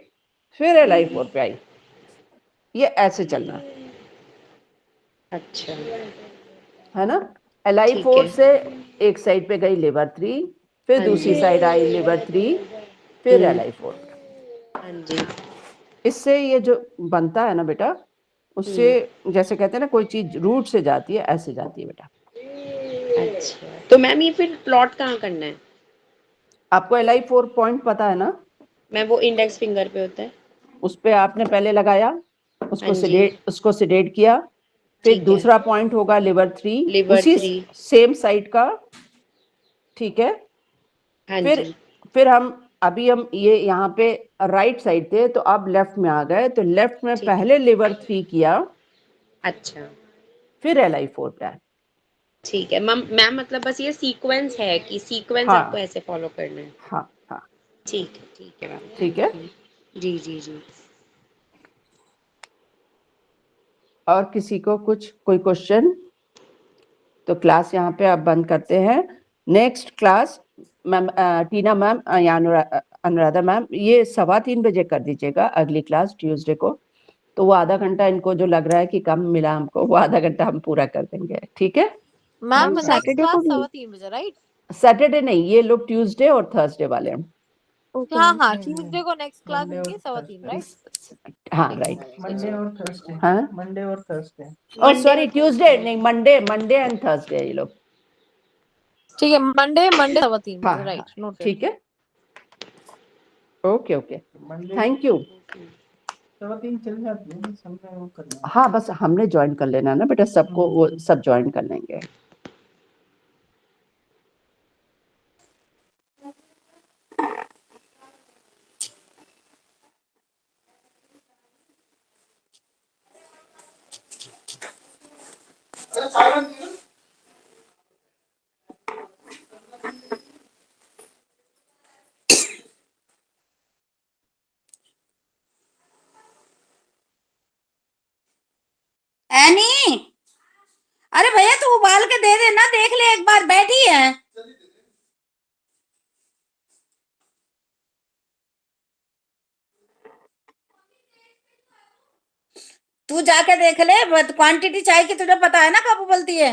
फिर LI4 पे आई, ये ऐसे चलना है अच्छा। ना? ठीक LI4 है। से एक साइड पे गई लिवर 3, फिर हाँ दूसरी जी। साइड आई लिवर 3, फिर LI4। हाँ जी। इससे ये जो बनता है ना बेटा, उससे जैसे कहते हैं ना, कोई चीज रूट से जाती है, ऐसे जाती है बेटा। अच्छा, तो मैम ये फिर प्लॉट कहाँ करना है? आपको LI4 पॉइंट पता है ना? मैं वो इंडेक्स फिंगर पे होता है। उस पे आपने पहले लगाया, हाँ जी। उसको सिडेट किया, फिर ठीक है। दूसरा पॉइंट होगा लिवर 3 लिवर उसी 3। सेम साइड का, ठीक है। हाँ फिर जी। फिर हम ये यहाँ पे राइट साइड थे, तो अब लेफ्ट में आ गए, तो लेफ्ट में ठीक है। पहले लिवर 3 किया, अच्छा, फिर LI4 पे आए। ठीक है मैम, मतलब बस ये सीक्वेंस है कि सीक्वेंस आपको हाँ ऐसे फॉलो करना है। हाँ हाँ, ठीक है मैम, ठीक है। जी जी जी। और किसी को कोई क्वेश्चन? तो क्लास यहाँ पे आप बंद करते हैं। नेक्स्ट क्लास मैम, टीना मैम या अनुराधा मैम, ये 3:15 बजे कर दीजिएगा अगली क्लास ट्यूसडे को। तो वो आधा घंटा, इनको जो लग रहा है कि कम मिला हमको, वो आधा घंटा हम पूरा कर देंगे, ठीक है। मैम नेक्स्ट सैटरडे को क्लास भी 3:15 बजे, राइट? सैटरडे नहीं, ये लोग ट्यूसडे और थर्सडे वाले हैं। ओके हाँ मैम। हाँ, ट्यूसडे को नेक्स्ट क्लास मंडे इनकी और 3:15, राइट? हाँ ठीक है, राइट। मंडे और थर्सडे। हाँ, मंडे और थर्सडे। और सॉरी ट्यूसडे नहीं, मंडे एंड थर्सडे ये लोग। ठीक है, मंडे 3:15 हाँ बजे, हाँ, राइट? नोटेड। ठीक है, okay okay, Monday thank you. 3 चल जाती है, समय वो करना। हाँ, बस हमने ज्वाइन कर लेना ना बेटा, सबको वो सब ज्वाइन कर लेंगे। एनी, अरे भैया तू उबाल के दे देना, देख ले एक बार, बैठी है। तू जाके देख ले, क्वांटिटी चाय की तुझे पता है ना कब उबलती है।